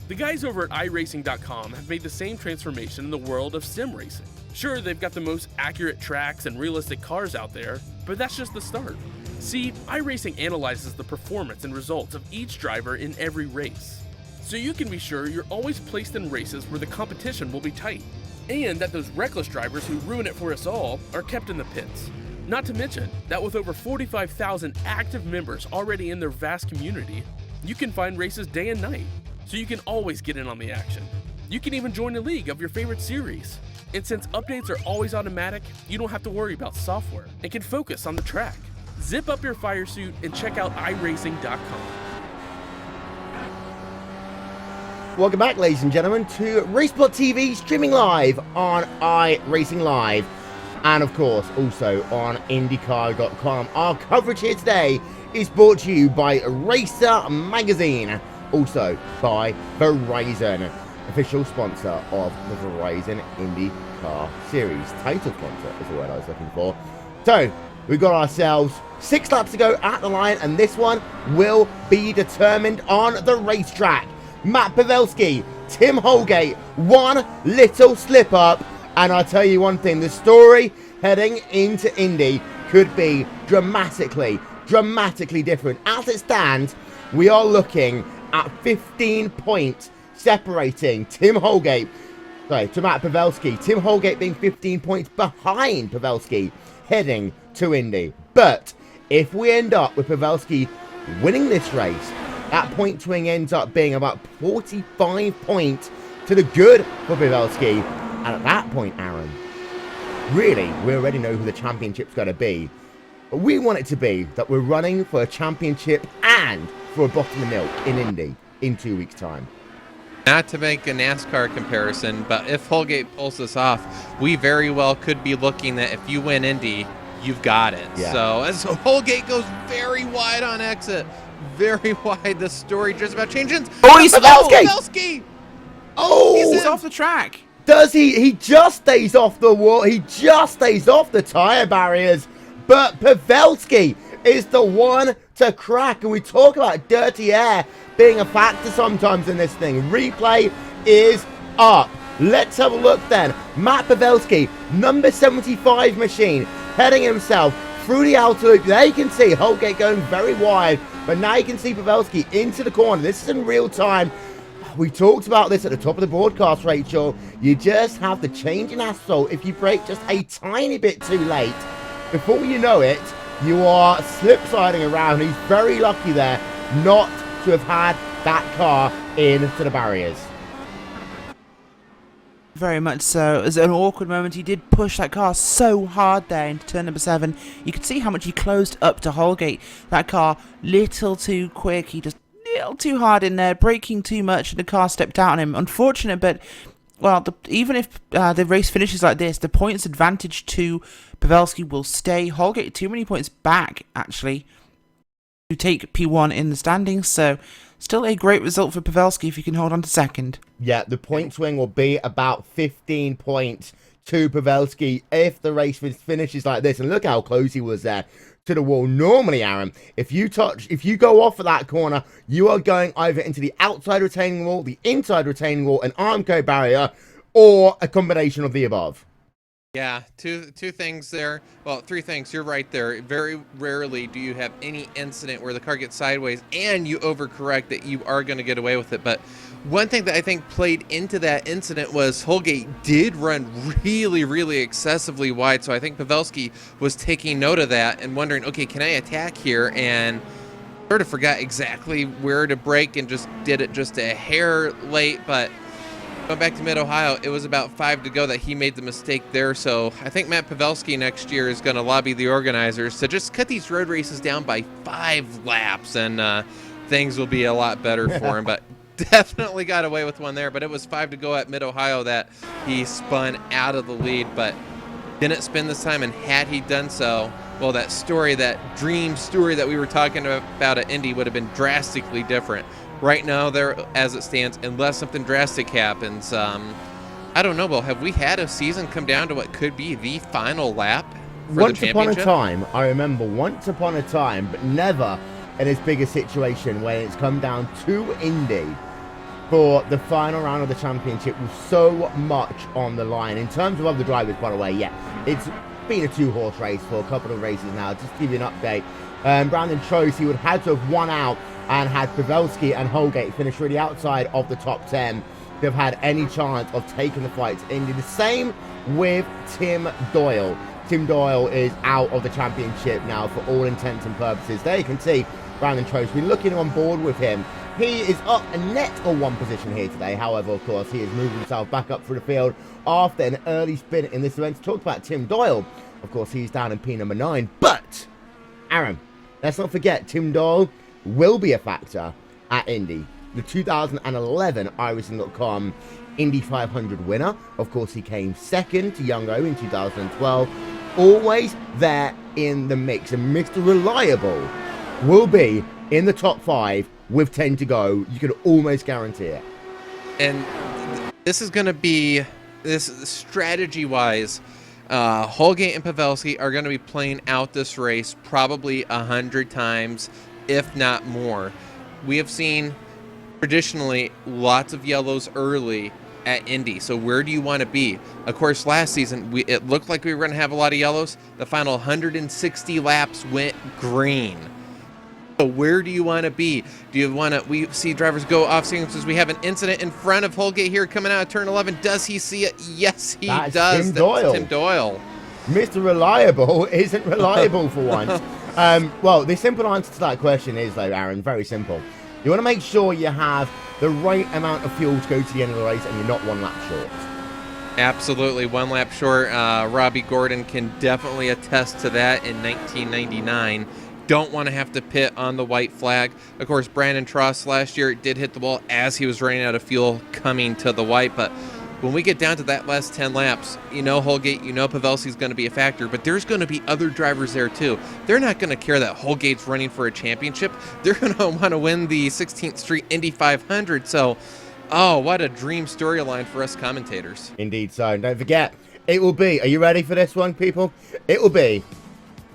The guys over at iRacing.com have made the same transformation in the world of sim racing. Sure, they've got the most accurate tracks and realistic cars out there, but that's just the start. See, iRacing analyzes the performance and results of each driver in every race. so you can be sure you're always placed in races where the competition will be tight, and that those reckless drivers who ruin it for us all are kept in the pits. Not to mention that with over 45,000 active members already in their vast community, you can find races day and night, so you can always get in on the action. You can even join a league of your favorite series. And since updates are always automatic, you don't have to worry about software and can focus on the track. Zip up your fire suit and check out iRacing.com. Welcome back, ladies and gentlemen, to Raceport TV streaming live on iRacing Live. And of course, also on IndyCar.com. Our coverage here today is brought to you by Racer Magazine, also by Verizon, official sponsor of the Verizon IndyCar Series. Title sponsor is the word I was looking for. So, we've got ourselves 6 laps to go at the line, and this one will be determined on the racetrack. Matt Pavelski, Tim Holgate, one little slip up, and I'll tell you one thing, the story heading into Indy could be dramatically different. As it stands, we are looking at 15 points separating to Matt Pavelski. Tim Holgate being 15 points behind Pavelski heading to Indy. But if we end up with Pavelski winning this race, that point swing ends up being about 45 points to the good for Pavelski. And at that point, Aaron, really, we already know who the championship's going to be. But we want it to be that we're running for a championship and for a bottle of milk in Indy in 2 weeks' time. Not to make a NASCAR comparison, but if Holgate pulls this off, we very well could be looking at if you win Indy, you've got it. Yeah. So as Holgate goes very wide on exit, very wide, the story just about changes. Oh, he's Pavelski! Oh! He's off the track. Does he? He just stays off the wall. He just stays off the tire barriers. But Pavelski is the one to crack. And we talk about dirty air being a factor sometimes in this thing. Replay is up. Let's have a look then. Matt Pavelski, number 75 machine, heading himself through the outer loop. There you can see Holgate going very wide. But now you can see Pavelski into the corner. This is in real time. We talked about this at the top of the broadcast, Rachel. You just have the change in asphalt. If you brake just a tiny bit too late, before you know it, you are slip-sliding around. He's very lucky there not to have had that car into the barriers. Very much so. It was an awkward moment. He did push that car so hard there into turn number 7. You could see how much he closed up to Holgate. That car, little too quick. He just little too hard in there, braking too much, and the car stepped out on him. Unfortunate, but well, even if the race finishes like this, the points advantage to Pavelski will stay. Holgate too many points back, actually, to take P1 in the standings. So still a great result for Pavelski if he can hold on to second. Yeah, the point swing will be about 15 points to Pavelski if the race finishes like this. And look how close he was there to the wall. Normally, Aaron, if you go off of that corner, you are going either into the outside retaining wall, the inside retaining wall, an Armco barrier, or a combination of the above. Yeah, two things there. Well, 3 things. You're right there. Very rarely do you have any incident where the car gets sideways and you overcorrect that you are going to get away with it. But one thing that I think played into that incident was Holgate did run really excessively wide. So I think Pavelski was taking note of that and wondering, okay, can I attack here? And sort of forgot exactly where to brake and just did it just a hair late. But going back to Mid-Ohio, it was about 5 to go that he made the mistake there. So I think Matt Pavelski next year is going to lobby the organizers to just cut these road races down by 5 laps, and things will be a lot better for him. But definitely got away with one there. But it was 5 to go at Mid-Ohio that he spun out of the lead, but didn't spin this time. And had he done so, well, that story, that dream story that we were talking about at Indy would have been drastically different. Right now, there as it stands, unless something drastic happens, I don't know, Bill, have we had a season come down to what could be the final lap for Once the upon a championship? time, I remember once upon a time, but never in as big a situation when it's come down to Indy for the final round of the championship with so much on the line. In terms of other drivers, by the way, yeah, it's been a 2-horse race for a couple of races now. Just to give you an update, Brandon Trost, he would have had to have won out and had Pavelski and Holgate finish really outside of the top 10 to have had any chance of taking the fight to Indy. The same with Tim Doyle. Tim Doyle is out of the championship now for all intents and purposes. There you can see Brandon Trost. We're looking on board with him. He is up a net of 1 position here today. However, of course, he has moved himself back up through the field after an early spin in this event. To talk about Tim Doyle, of course, he's down in P number 9. But, Aaron, let's not forget, Tim Doyle will be a factor at Indy. The 2011 iRacing.com Indy 500 winner. Of course, he came second to Youngo in 2012. Always there in the mix. And Mr. Reliable will be in the top 5 with 10 to go. You can almost guarantee it. And this is going to be, this strategy-wise, Holgate and Pavelski are going to be playing out this race probably 100 times, if not more. We have seen traditionally lots of yellows early at Indy. So where do you want to be? Of course, last season it looked like we were going to have a lot of yellows. The final 160 laps went green. So where do you want to be? Do you want to? We see drivers go off sequences. We have an incident in front of Holgate here coming out of turn 11. Does he see it? Yes, he does. Tim Doyle. Tim Doyle. Mr. Reliable isn't reliable for once. Well, the simple answer to that question is, though, Aaron, very simple. You want to make sure you have the right amount of fuel to go to the end of the race and you're not 1 lap short. Absolutely, 1 lap short. Robbie Gordon can definitely attest to that in 1999. Don't want to have to pit on the white flag. Of course, Brandon Trost last year did hit the wall as he was running out of fuel coming to the white, but when we get down to that last 10 laps, you know Holgate, you know Pavelski's going to be a factor, but there's going to be other drivers there too. They're not going to care that Holgate's running for a championship. They're going to want to win the 16th Street Indy 500. So, oh, what a dream storyline for us commentators. Indeed so. And don't forget, it will be, are you ready for this one, people? It will be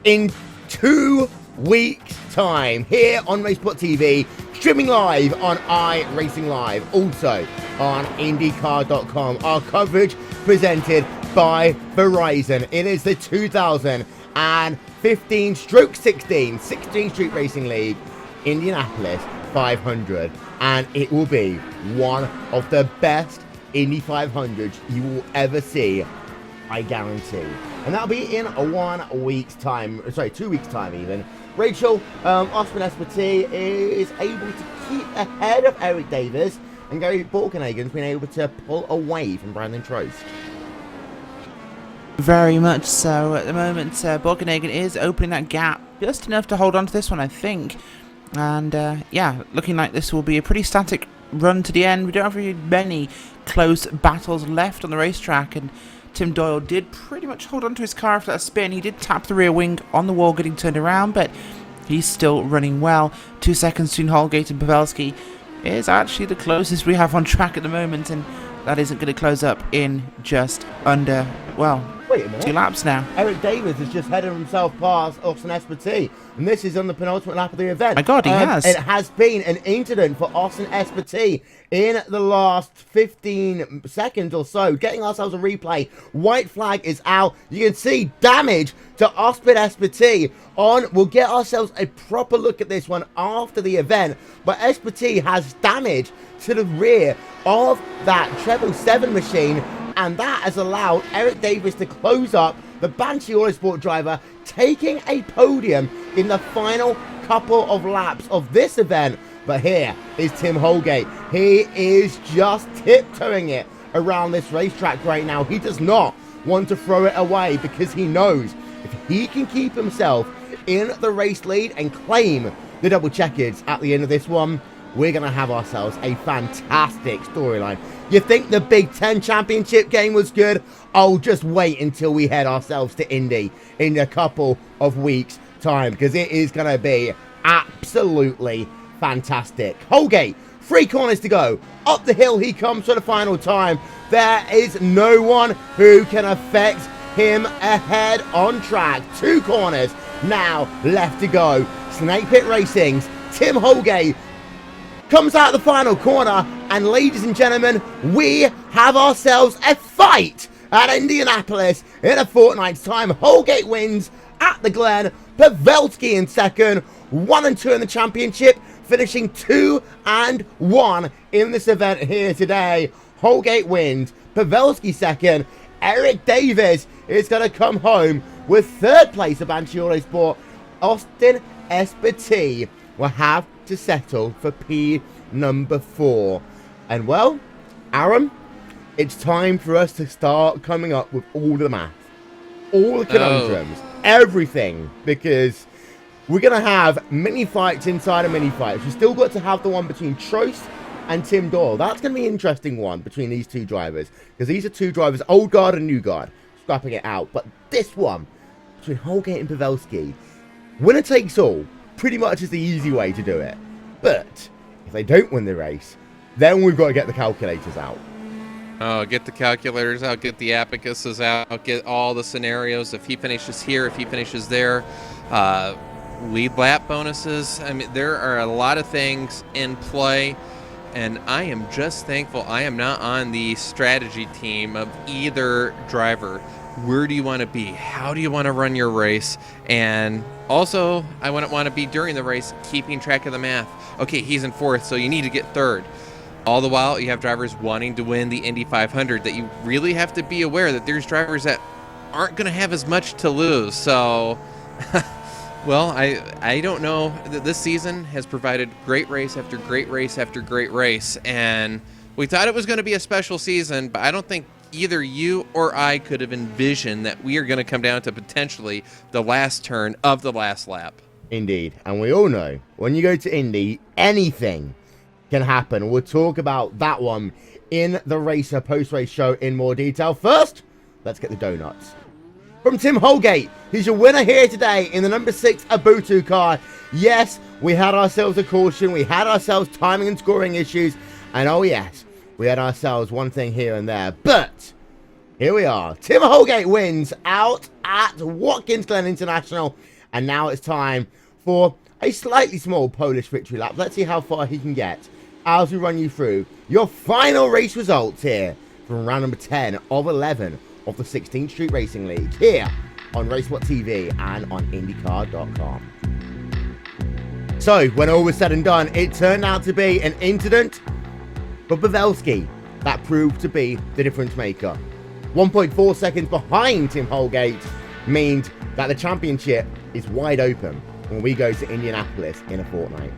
in 2 weeks' time here on Racebot TV, streaming live on iRacing Live, also on IndyCar.com. Our coverage presented by Verizon. It is the 2015/16 Street Racing League Indianapolis 500, and it will be one of the best Indy 500s you will ever see, I guarantee. And that'll be in 1 week's time, sorry, 2 weeks' time even. Rachel, Osman Esparti is able to keep ahead of Eric Davis, and Gary Borkenhagen's been able to pull away from Brandon Trost. Very much so. At the moment, Borkenhagen is opening that gap just enough to hold on to this one, I think. And yeah, looking like this will be a pretty static run to the end. We don't have really many close battles left on the racetrack, and Tim Doyle did pretty much hold on to his car after that spin. He did tap the rear wing on the wall getting turned around, but he's still running well. 2 seconds between Holgate and Pavelski is actually the closest we have on track at the moment, and that isn't going to close up in just under, well, wait a minute, 2 laps now. Eric Davis has just headed himself past Austin Esparti, and this is on the penultimate lap of the event. My God, he has. It has been an incident for Austin Esparti in the last 15 seconds or so. Getting ourselves a replay. White flag is out. You can see damage to Austin Esparti on. We'll get ourselves a proper look at this one after the event, but Esparti has damage to the rear of that 777 machine, and that has allowed Eric Davis to close up the Banshee Autosport driver, taking a podium in the final couple of laps of this event. But here is Tim Holgate. He is just tiptoeing it around this racetrack right now. He does not want to throw it away because he knows if he can keep himself in the race lead and claim the double checkers at the end of this one, we're going to have ourselves a fantastic storyline. You think the Big Ten Championship game was good? Oh, just wait until we head ourselves to Indy in a couple of weeks' time, because it is going to be absolutely fantastic. Holgate, 3 corners to go. Up the hill he comes for the final time. There is no one who can affect him ahead on track. 2 corners now left to go. Snake Pit Racing's Tim Holgate comes out the final corner, and ladies and gentlemen, we have ourselves a fight at Indianapolis in a fortnight's time. Holgate wins at the Glen. Pavelski in second, 1 and 2 in the championship, finishing 2 and 1 in this event here today. Holgate wins, Pavelski second. Eric Davis is going to come home with third place of Banshee Autosport. Austin Espartee will have to settle for P number 4. And well, Aaron, it's time for us to start coming up with all the math, all the conundrums, everything, because we're going to have mini fights inside of mini fights. We've still got to have the one between Trost and Tim Doyle. That's going to be an interesting one between these two drivers, because these are two drivers, old guard and new guard, scrapping it out. But this one between Holgate and Pavelski, winner takes all, pretty much is the easy way to do it. But if they don't win the race, then we've got to get the calculators out. Oh, get the calculators out, get the abacuses out, get all the scenarios. If he finishes here, if he finishes there, lead lap bonuses. I mean, there are a lot of things in play, and I am just thankful I am not on the strategy team of either driver. Where do you want to be? How do you want to run your race? And also, I wouldn't want to be during the race keeping track of the math. Okay, he's in 4th, so you need to get 3rd. All the while, you have drivers wanting to win the Indy 500 that you really have to be aware that there's drivers that aren't going to have as much to lose. So, well, I don't know. This season has provided great race after great race after great race. And we thought it was going to be a special season, but I don't think either you or I could have envisioned that we are going to come down to potentially the last turn of the last lap. Indeed. And we all know when you go to Indy, anything can happen. We'll talk about that one in the Racer post-race show in more detail. First, let's get the donuts. From Tim Holgate, who's your winner here today in the number 6 Abutu car. Yes, we had ourselves a caution. We had ourselves timing and scoring issues. And oh yes, we had ourselves one thing here and there. But here we are. Tim Holgate wins out at Watkins Glen International. And now it's time for a slightly small Polish victory lap. Let's see how far he can get as we run you through your final race results here from round number 10 of 11 of the 16th Street Racing League here on RaceWhat TV and on IndyCar.com. So, when all was said and done, it turned out to be an incident for Pavelski that proved to be the difference maker. 1.4 seconds behind Tim Holgate means that the championship is wide open when we go to Indianapolis in a fortnight.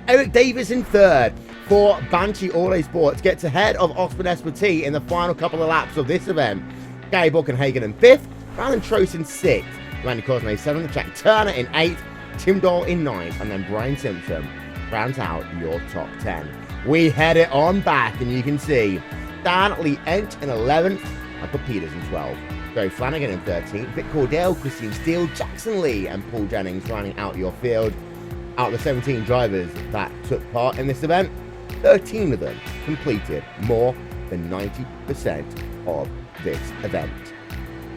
Eric Davis in 3rd for Banshee Autosport gets ahead of Austin Espartee in the final couple of laps of this event. Gary Buckenhagen in 5th, Alan Trost in 6th, Randy Cosme 7th, Jack Turner in 8th, Tim Doyle in 9th, and then Brian Simpson rounds out your top 10. We head it on back, and you can see Dan Lee Ent in 11th, and Bob Peters in 12th. Joe Flanagan in 13th, Vic Cordell, Christian Steele, Jackson Lee, and Paul Jennings rounding out your field. Out of the 17 drivers that took part in this event, 13 of them completed more than 90% of this event.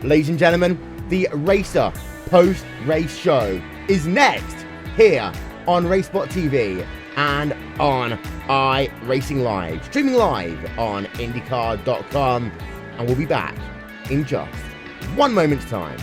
Ladies and gentlemen, the Racer post-race show is next here on RaceBot TV and on iRacing Live, streaming live on IndyCar.com, and we'll be back in just one moment's time.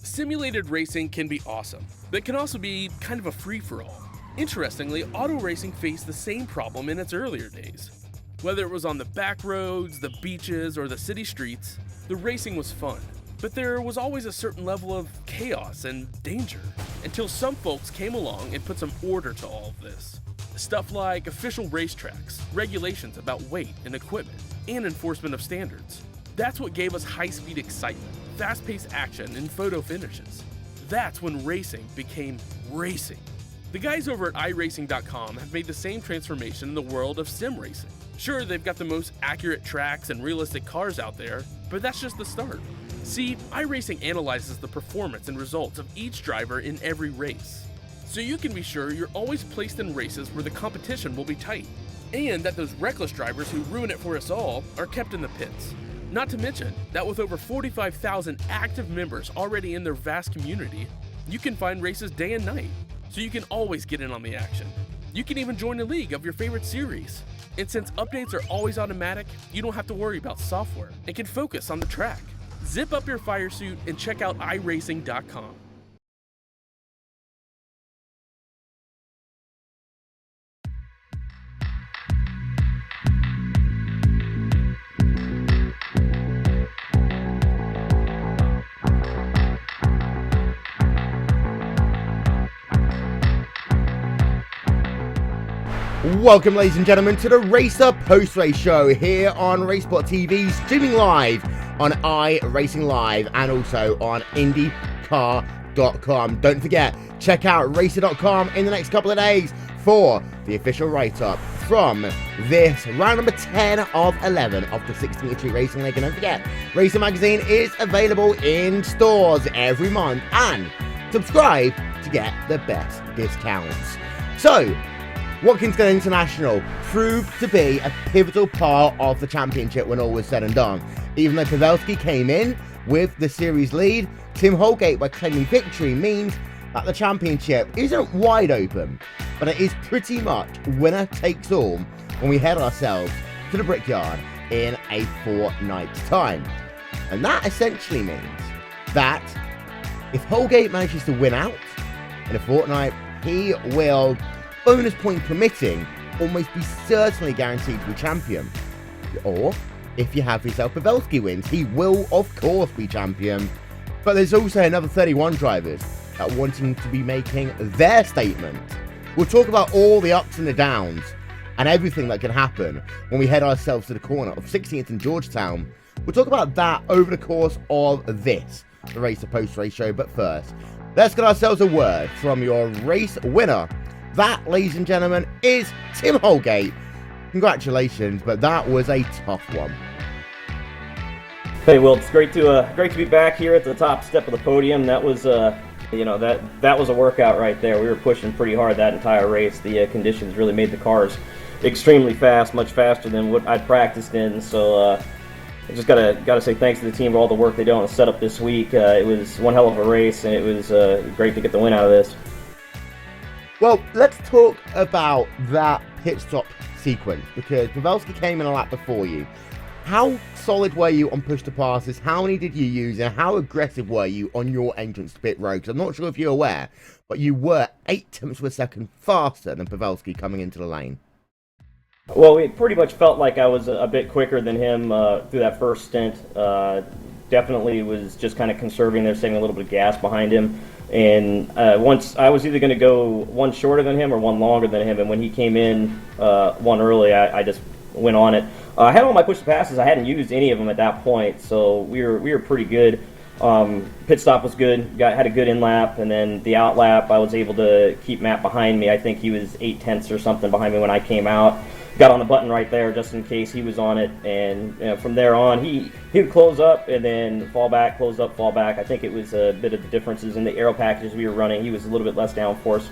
Simulated racing can be awesome, but can also be kind of a free-for-all. Interestingly, auto racing faced the same problem in its earlier days. Whether it was on the back roads, the beaches, or the city streets, the racing was fun, but there was always a certain level of chaos and danger, until some folks came along and put some order to all of this. Stuff like official racetracks, regulations about weight and equipment, and enforcement of standards. That's what gave us high-speed excitement, fast-paced action, and photo finishes. That's when racing became racing. The guys over at iRacing.com have made the same transformation in the world of sim racing. Sure, they've got the most accurate tracks and realistic cars out there, but that's just the start. See, iRacing analyzes the performance and results of each driver in every race, so you can be sure you're always placed in races where the competition will be tight, and that those reckless drivers who ruin it for us all are kept in the pits. Not to mention that with over 45,000 active members already in their vast community, you can find races day and night, so you can always get in on the action. You can even join a league of your favorite series. And since updates are always automatic, you don't have to worry about software and can focus on the track. Zip up your fire suit and check out iRacing.com. Welcome, ladies and gentlemen, to the Racer Post-Race Show here on RaceSpot TV, streaming live on iRacing Live and also on IndyCar.com. Don't forget, check out Racer.com in the next couple of days for the official write-up from this round number 10 of 11 of the 16th Street Racing League. And don't forget, Racer Magazine is available in stores every month, and subscribe to get the best discounts. So, Watkins Glen International proved to be a pivotal part of the championship when all was said and done. Even though Pavelski came in with the series lead, Tim Holgate, by claiming victory, means that the championship isn't wide open, but it is pretty much winner takes all when we head ourselves to the Brickyard in a fortnight's time. And that essentially means that if Holgate manages to win out in a fortnight, he will, bonus point permitting, almost be certainly guaranteed to be champion. Or, if you have yourself Pavelski wins, he will of course be champion. But there's also another 31 drivers that are wanting to be making their statement. We'll talk about all the ups and the downs and everything that can happen when we head ourselves to the corner of 16th and Georgetown. We'll talk about that over the course of this, the Racer Post-Race Show. But first, let's get ourselves a word from your race winner. That, ladies and gentlemen, is Tim Holgate. Congratulations, but that was a tough one. Hey, well, it's great to be back here at the top step of the podium. That was, that was a workout right there. We were pushing pretty hard that entire race. The conditions really made the cars extremely fast, much faster than what I'd practiced in. So I just gotta say thanks to the team for all the work they did on the setup this week. It was one hell of a race, and it was great to get the win out of this. Well, let's talk about that pit stop sequence, because Pavelski came in a lap before you. How solid were you on push to passes? How many did you use, and how aggressive were you on your entrance to pit road? Because I'm not sure if you're aware, but you were 8 tenths of a second faster than Pavelski coming into the lane. Well, it pretty much felt like I was a bit quicker than him through that first stint. Definitely was just kind of conserving there, saving a little bit of gas behind him. And once I was either going to go one shorter than him or one longer than him, and when he came in one early, I just went on it. I had all my push to passes. I hadn't used any of them at that point, so we were pretty good. Pit stop was good. Had a good in lap, and then the out lap, I was able to keep Matt behind me. I think he was 8 tenths or something behind me when I came out. Got on the button right there just in case he was on it, and from there on he would close up and then fall back, close up, fall back. I think it was a bit of the differences in the aero packages we were running. He was a little bit less downforce,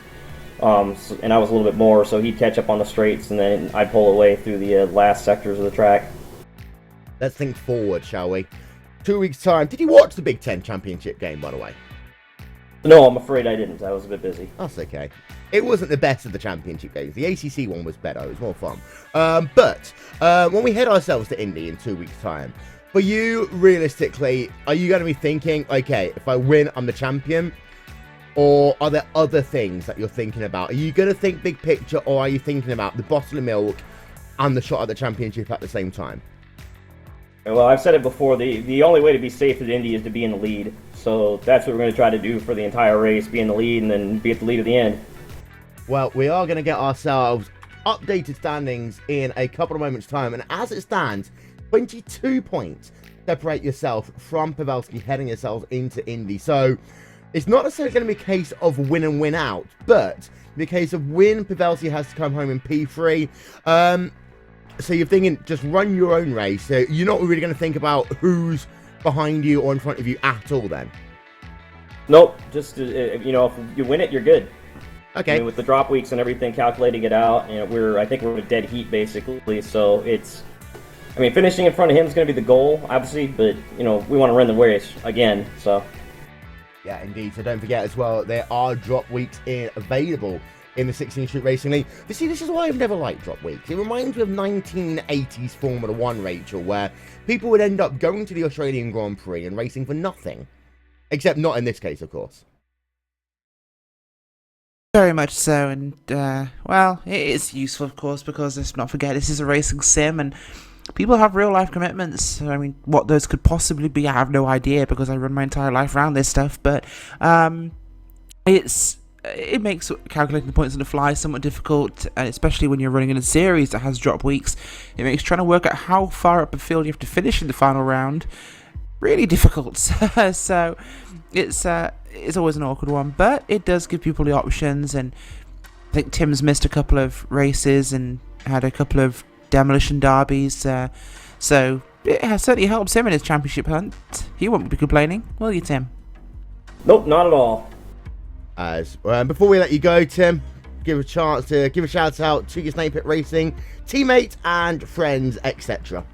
and I was a little bit more, so he'd catch up on the straights, and then I'd pull away through the last sectors of the track. Let's think forward, shall we? 2 weeks' time. Did you watch the Big Ten Championship game, by the way? No, I'm afraid I didn't. I was a bit busy. That's okay. It wasn't the best of the championship games. The ACC one was better. It was more fun. But when we head ourselves to Indy in 2 weeks' time, for you, realistically, are you going to be thinking, okay, if I win, I'm the champion? Or are there other things that you're thinking about? Are you going to think big picture, or are you thinking about the bottle of milk and the shot at the championship at the same time? Well, I've said it before. The only way to be safe at Indy is to be in the lead. So that's what we're going to try to do for the entire race: be in the lead and then be at the lead at the end. Well, we are going to get ourselves updated standings in a couple of moments' time, and as it stands, 22 points separate yourself from Pavelski, heading yourself into Indy. So it's not necessarily going to be a case of win and win out, but be a case of win. Pavelski has to come home in P3. So you're thinking just run your own race. So you're not really going to think about who's behind you or in front of you at all then? Nope. Just, if you win it, you're good. Okay. I mean, with the drop weeks and everything, calculating it out, I think we're a dead heat basically. So finishing in front of him is going to be the goal, obviously, but we want to run the race again. So. Yeah, indeed. So don't forget as well, there are drop weeks available in the 16 Street Racing League. But see, this is why I've never liked drop weeks. It reminds me of 1980s Formula 1, Rachel, where people would end up going to the Australian Grand Prix and racing for nothing. Except not in this case, of course. Very much so, and, it is useful, of course, because let's not forget, this is a racing sim, and people have real-life commitments. I mean, what those could possibly be, I have no idea, because I run my entire life around this stuff, but, it makes calculating the points on the fly somewhat difficult, especially when you're running in a series that has drop weeks. It makes trying to work out how far up a field you have to finish in the final round really difficult. So it's always an awkward one, but it does give people the options. And I think Tim's missed a couple of races and had a couple of demolition derbies, so it has certainly helps him in his championship hunt. He won't be complaining, will you, Tim? Nope, not at all. Before we let you go, Tim, give a chance to give a shout out to your Snake Pit Racing teammates and friends, etc.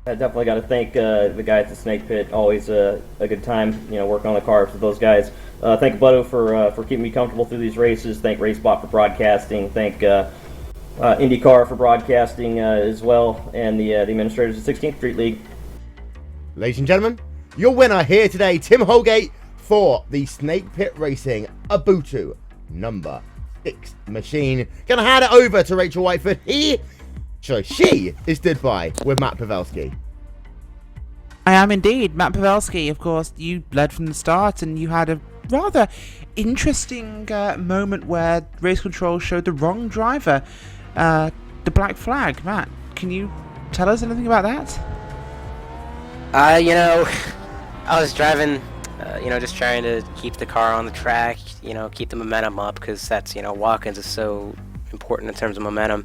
I definitely got to thank the guys at Snake Pit. Always a good time, working on the cars with those guys. Thank Butto for keeping me comfortable through these races. Thank RaceBot for broadcasting. Thank IndyCar for broadcasting as well, and the administrators of 16th Street League. Ladies and gentlemen, your winner here today, Tim Holgate, for the Snake Pit Racing Ubuntu number 6 machine. Gonna hand it over to Rachel Whiteford. She is stood by with Matt Pavelski. I am indeed. Matt Pavelski, of course, you led from the start, and you had a rather interesting moment where race control showed the wrong driver the black flag. Matt, can you tell us anything about that? I was driving, just trying to keep the car on the track, keep the momentum up, because that's, Watkins is so important in terms of momentum.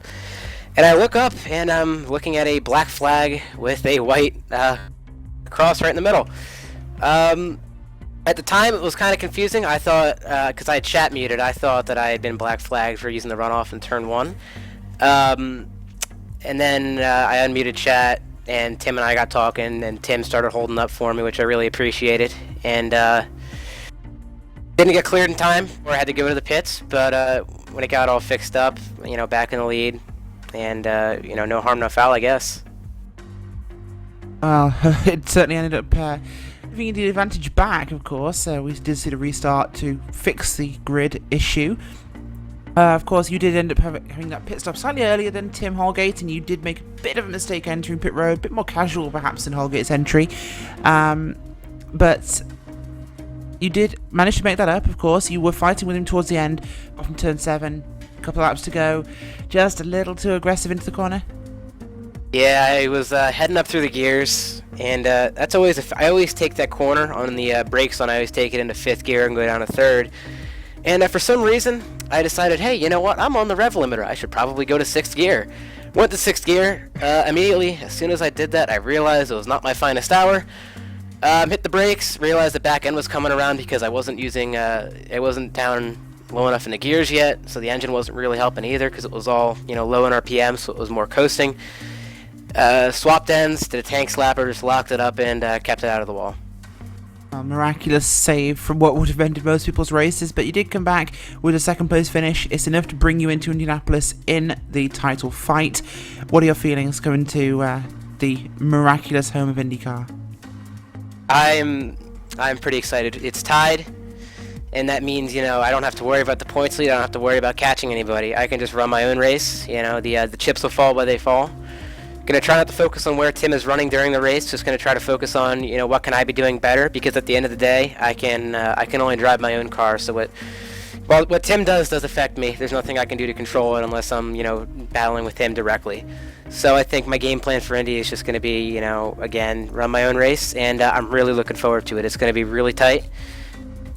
And I look up, and I'm looking at a black flag with a white cross right in the middle. At the time, it was kind of confusing. I thought, because I had chat muted, I thought that I had been black flagged for using the runoff in turn 1. And then I unmuted chat, and Tim and I got talking, and Tim started holding up for me, which I really appreciated. And didn't get cleared in time, or I had to go to the pits, but when it got all fixed up, back in the lead, and no harm, no foul, I guess. Well, it certainly ended up giving you the advantage back, of course. We did see the restart to fix the grid issue. Of course, you did end up having that pit stop slightly earlier than Tim Holgate, and you did make a bit of a mistake entering pit road, a bit more casual perhaps than Holgate's entry. But you did manage to make that up, of course. You were fighting with him towards the end, off from turn 7, a couple of laps to go, just a little too aggressive into the corner. Yeah, I was heading up through the gears, and that's always, I always take that corner on the brakes on, I always take it into 5th gear and go down to 3rd. And for some reason, I decided, hey, you know what, I'm on the rev limiter, I should probably go to 6th gear. Went to 6th gear, immediately, as soon as I did that, I realized it was not my finest hour. Hit the brakes, realized the back end was coming around because I wasn't using, I wasn't down low enough in the gears yet, so the engine wasn't really helping either because it was all, low in RPM, so it was more coasting. Swapped ends, did a tank slapper, just locked it up and kept it out of the wall. A miraculous save from what would have ended most people's races, but you did come back with a 2nd place finish. It's enough to bring you into Indianapolis in the title fight. What are your feelings going to the miraculous home of IndyCar? I'm pretty excited. It's tied, and that means, I don't have to worry about the points lead. I don't have to worry about catching anybody. I can just run my own race. The chips will fall where they fall. Going to try not to focus on where Tim is running during the race. Just going to try to focus on, what can I be doing better? Because at the end of the day, I can only drive my own car. So what Tim does affect me. There's nothing I can do to control it unless I'm, battling with him directly. So I think my game plan for Indy is just going to be, again, run my own race, and I'm really looking forward to it. It's going to be really tight,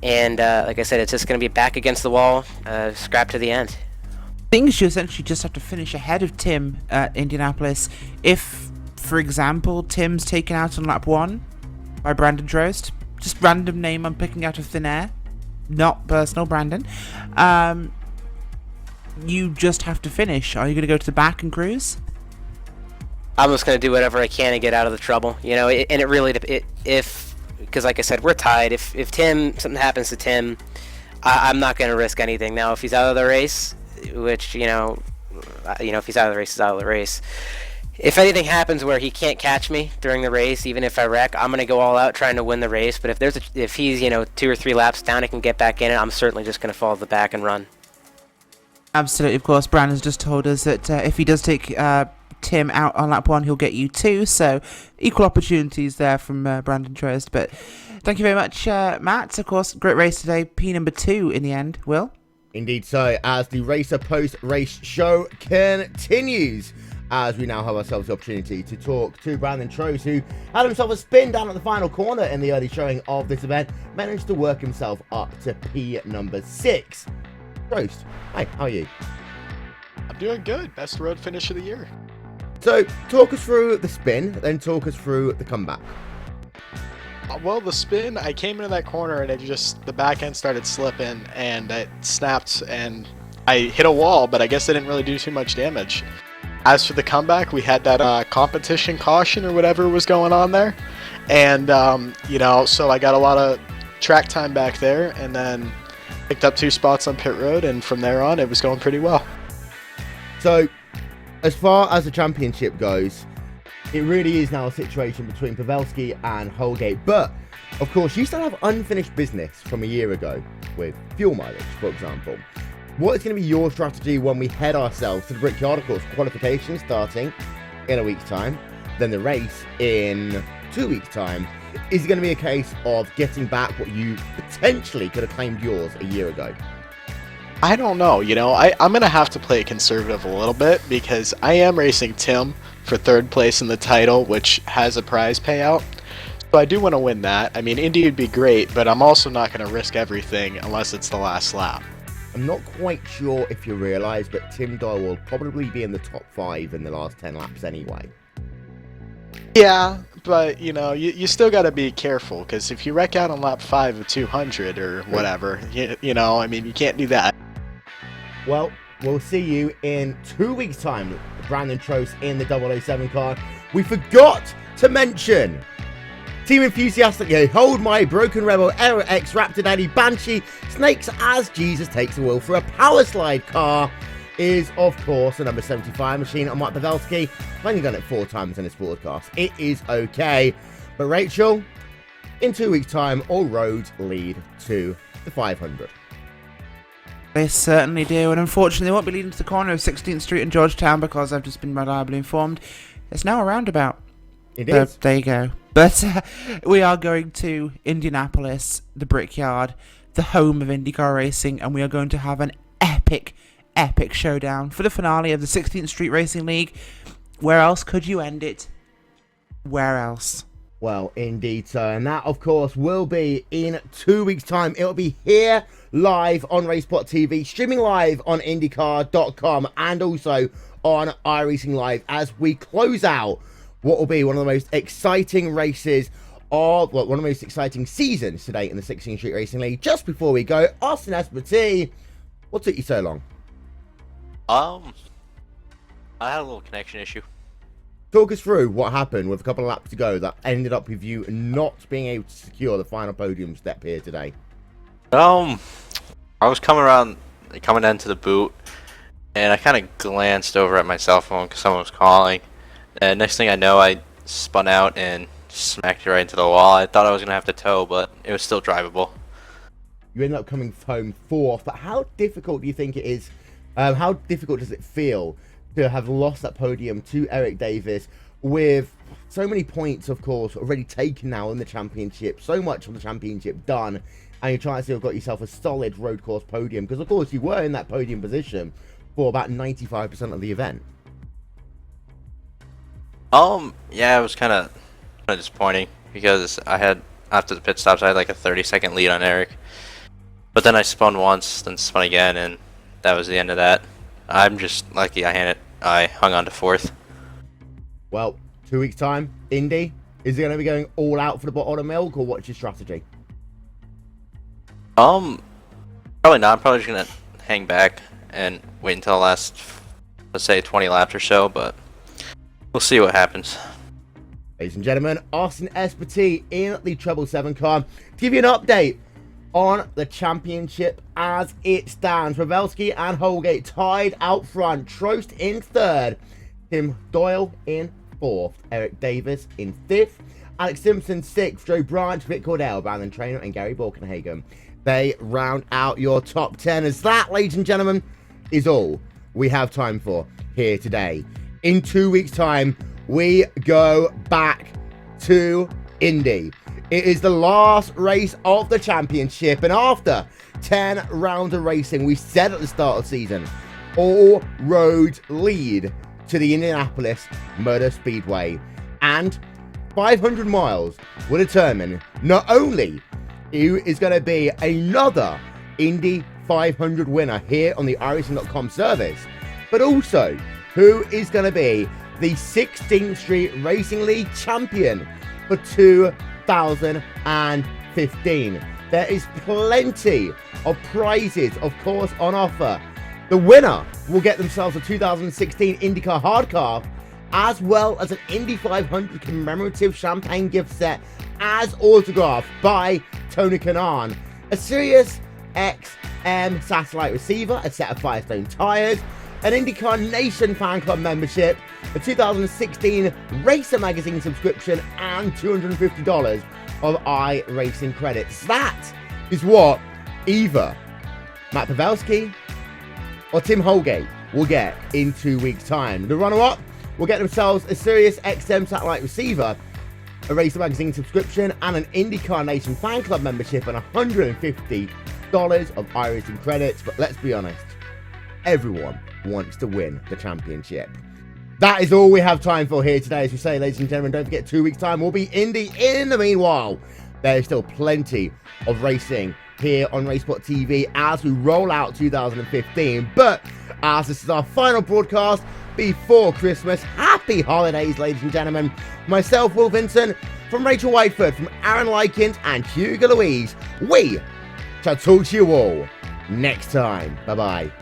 and like I said, it's just going to be back against the wall, scrap to the end. Things you essentially just have to finish ahead of Tim at Indianapolis. If, for example, Tim's taken out on lap 1 by Brandon Trost, just random name I'm picking out of thin air, not personal, Brandon, you just have to finish. Are you going to go to the back and cruise? I'm just going to do whatever I can to get out of the trouble, and it really, because like I said, we're tied. If something happens to Tim, I'm not going to risk anything. Now, if he's out of the race, which, if he's out of the race, he's out of the race. If anything happens where he can't catch me during the race, even if I wreck, I'm going to go all out trying to win the race. But if he's, 2 or 3 laps down and can get back in it, I'm certainly just going to fall to the back and run. Absolutely, of course. Brandon's just told us that if he does take Tim out on lap 1, he'll get you 2, so equal opportunities there from Brandon Trost. But thank you very much, Matt. Of course, great race today. P number 2 in the end. Will? Indeed so, as the Racer post-race show continues, as we now have ourselves the opportunity to talk to Brandon Trost, who had himself a spin down at the final corner in the early showing of this event, managed to work himself up to P number 6. Trost, hi, how are you? I'm doing good. Best road finish of the year. So, talk us through the spin, then talk us through the comeback. Well, the spin, I came into that corner and the back end started slipping and it snapped and I hit a wall, but I guess I didn't really do too much damage. As for the comeback, we had that competition caution or whatever was going on there. And, so I got a lot of track time back there and then picked up 2 spots on pit road, and from there on, it was going pretty well. So, as far as the championship goes, it really is now a situation between Pavelski and Holgate. But, of course, you still have unfinished business from a year ago with fuel mileage, for example. What is going to be your strategy when we head ourselves to the Brickyard? Of course, qualification starting in a week's time, then the race in 2 weeks' time. Is it going to be a case of getting back what you potentially could have claimed yours a year ago? I don't know. I'm going to have to play conservative a little bit because I am racing Tim for 3rd place in the title, which has a prize payout. So I do want to win that. I mean, Indy would be great, but I'm also not going to risk everything unless it's the last lap. I'm not quite sure if you realise, but Tim Doyle will probably be in the top 5 in the last 10 laps anyway. Yeah, but, you still got to be careful, because if you wreck out on lap 5 of 200 or whatever, you can't do that. Well, we'll see you in 2 weeks' time, Brandon Trost in the 007 car. We forgot to mention Team Enthusiastic, Hold My Broken Rebel, Aero X, Raptor Daddy, Banshee, Snakes as Jesus Takes the Wheel for a Power Slide car is, of course, the number 75 machine on Mike Pavelski. I've only done it 4 times in this broadcast. It is okay. But Rachel, in 2 weeks' time, all roads lead to the 500. They certainly do, and unfortunately they won't be leading to the corner of 16th Street in Georgetown because I've just been reliably informed it's now a roundabout. It is. There you go. But we are going to Indianapolis, the Brickyard, the home of IndyCar racing, and we are going to have an epic showdown for the finale of the 16th Street Racing League. Where else could you end it? Where else? Well, indeed, sir. And that, of course, will be in 2 weeks' time. It'll be here live on RaceSpot TV, streaming live on IndyCar.com, and also on iRacing Live as we close out what will be one of the most exciting races of, one of the most exciting seasons today in the 16th Street Racing League. Just before we go, Austin Espartee, what took you so long? I had a little connection issue. Talk us through what happened with a couple of laps to go that ended up with you not being able to secure the final podium step here today. I was coming into the boot, and I kind of glanced over at my cell phone because someone was calling. And next thing I know, I spun out and smacked it right into the wall. I thought I was going to have to tow, but it was still drivable. You ended up coming home 4th, but how difficult do you think it is? How difficult does it feel to have lost that podium to Eric Davis with so many points, of course, already taken now in the championship, so much of the championship done, and you're trying to still got yourself a solid road course podium, because of course you were in that podium position for about 95% of the event. Yeah, it was kind of disappointing because I had, after the pit stops, I had like a 30-second lead on Eric. But then I spun once, then spun again, and that was the end of that. I'm just lucky I hung on to 4th. Well, 2 weeks time, Indy, is it going to be going all out for the buttermilk, or what's your strategy? Probably not. I'm probably just gonna hang back and wait until the last, let's say, 20 laps or so, but we'll see what happens. Ladies and gentlemen, Austin Espartee in the Treble 7 car to give you an update on the championship as it stands. Pavelski and Holgate tied out front. Trost in 3rd. Tim Doyle in 4th. Eric Davis in 5th. Alex Simpson 6th. Joe Branch, Vic Cordell, Brandon Traynor, and Gary Borkenhagen. They round out your top 10. As that, ladies and gentlemen, is all we have time for here today. In 2 weeks' time, we go back to Indy. It is the last race of the championship, and after 10 rounds of racing, we said at the start of the season, all roads lead to the Indianapolis Motor Speedway, and 500 miles will determine not only who is going to be another Indy 500 winner here on the iRacing.com service, but also who is going to be the 16th Street Racing League champion for 2015. There is plenty of prizes, of course, on offer. The winner will get themselves a 2016 IndyCar hard car, as well as an Indy 500 commemorative champagne gift set, as autographed by Tony Kanaan, a Sirius XM satellite receiver, a set of Firestone tires, an IndyCar Nation fan club membership, a 2016 Racer magazine subscription, and $250 of iRacing credits. That is what either Matt Pavelski or Tim Holgate will get in 2 weeks' time. The runner-up will get themselves a Sirius XM satellite receiver, a Racer magazine subscription, and an IndyCar Nation fan club membership, and $150 of iRacing credits. But let's be honest, everyone wants to win the championship. That is all we have time for here today. As we say, ladies and gentlemen, don't forget 2 weeks' time will be Indy. In the meanwhile, there is still plenty of racing here on Racesport TV as we roll out 2015. But as this is our final broadcast before Christmas, happy holidays, ladies and gentlemen. Myself, Will Vincent, from Rachel Whiteford, from Aaron Likens and Hugo Louise, we shall talk to you all next time. Bye-bye.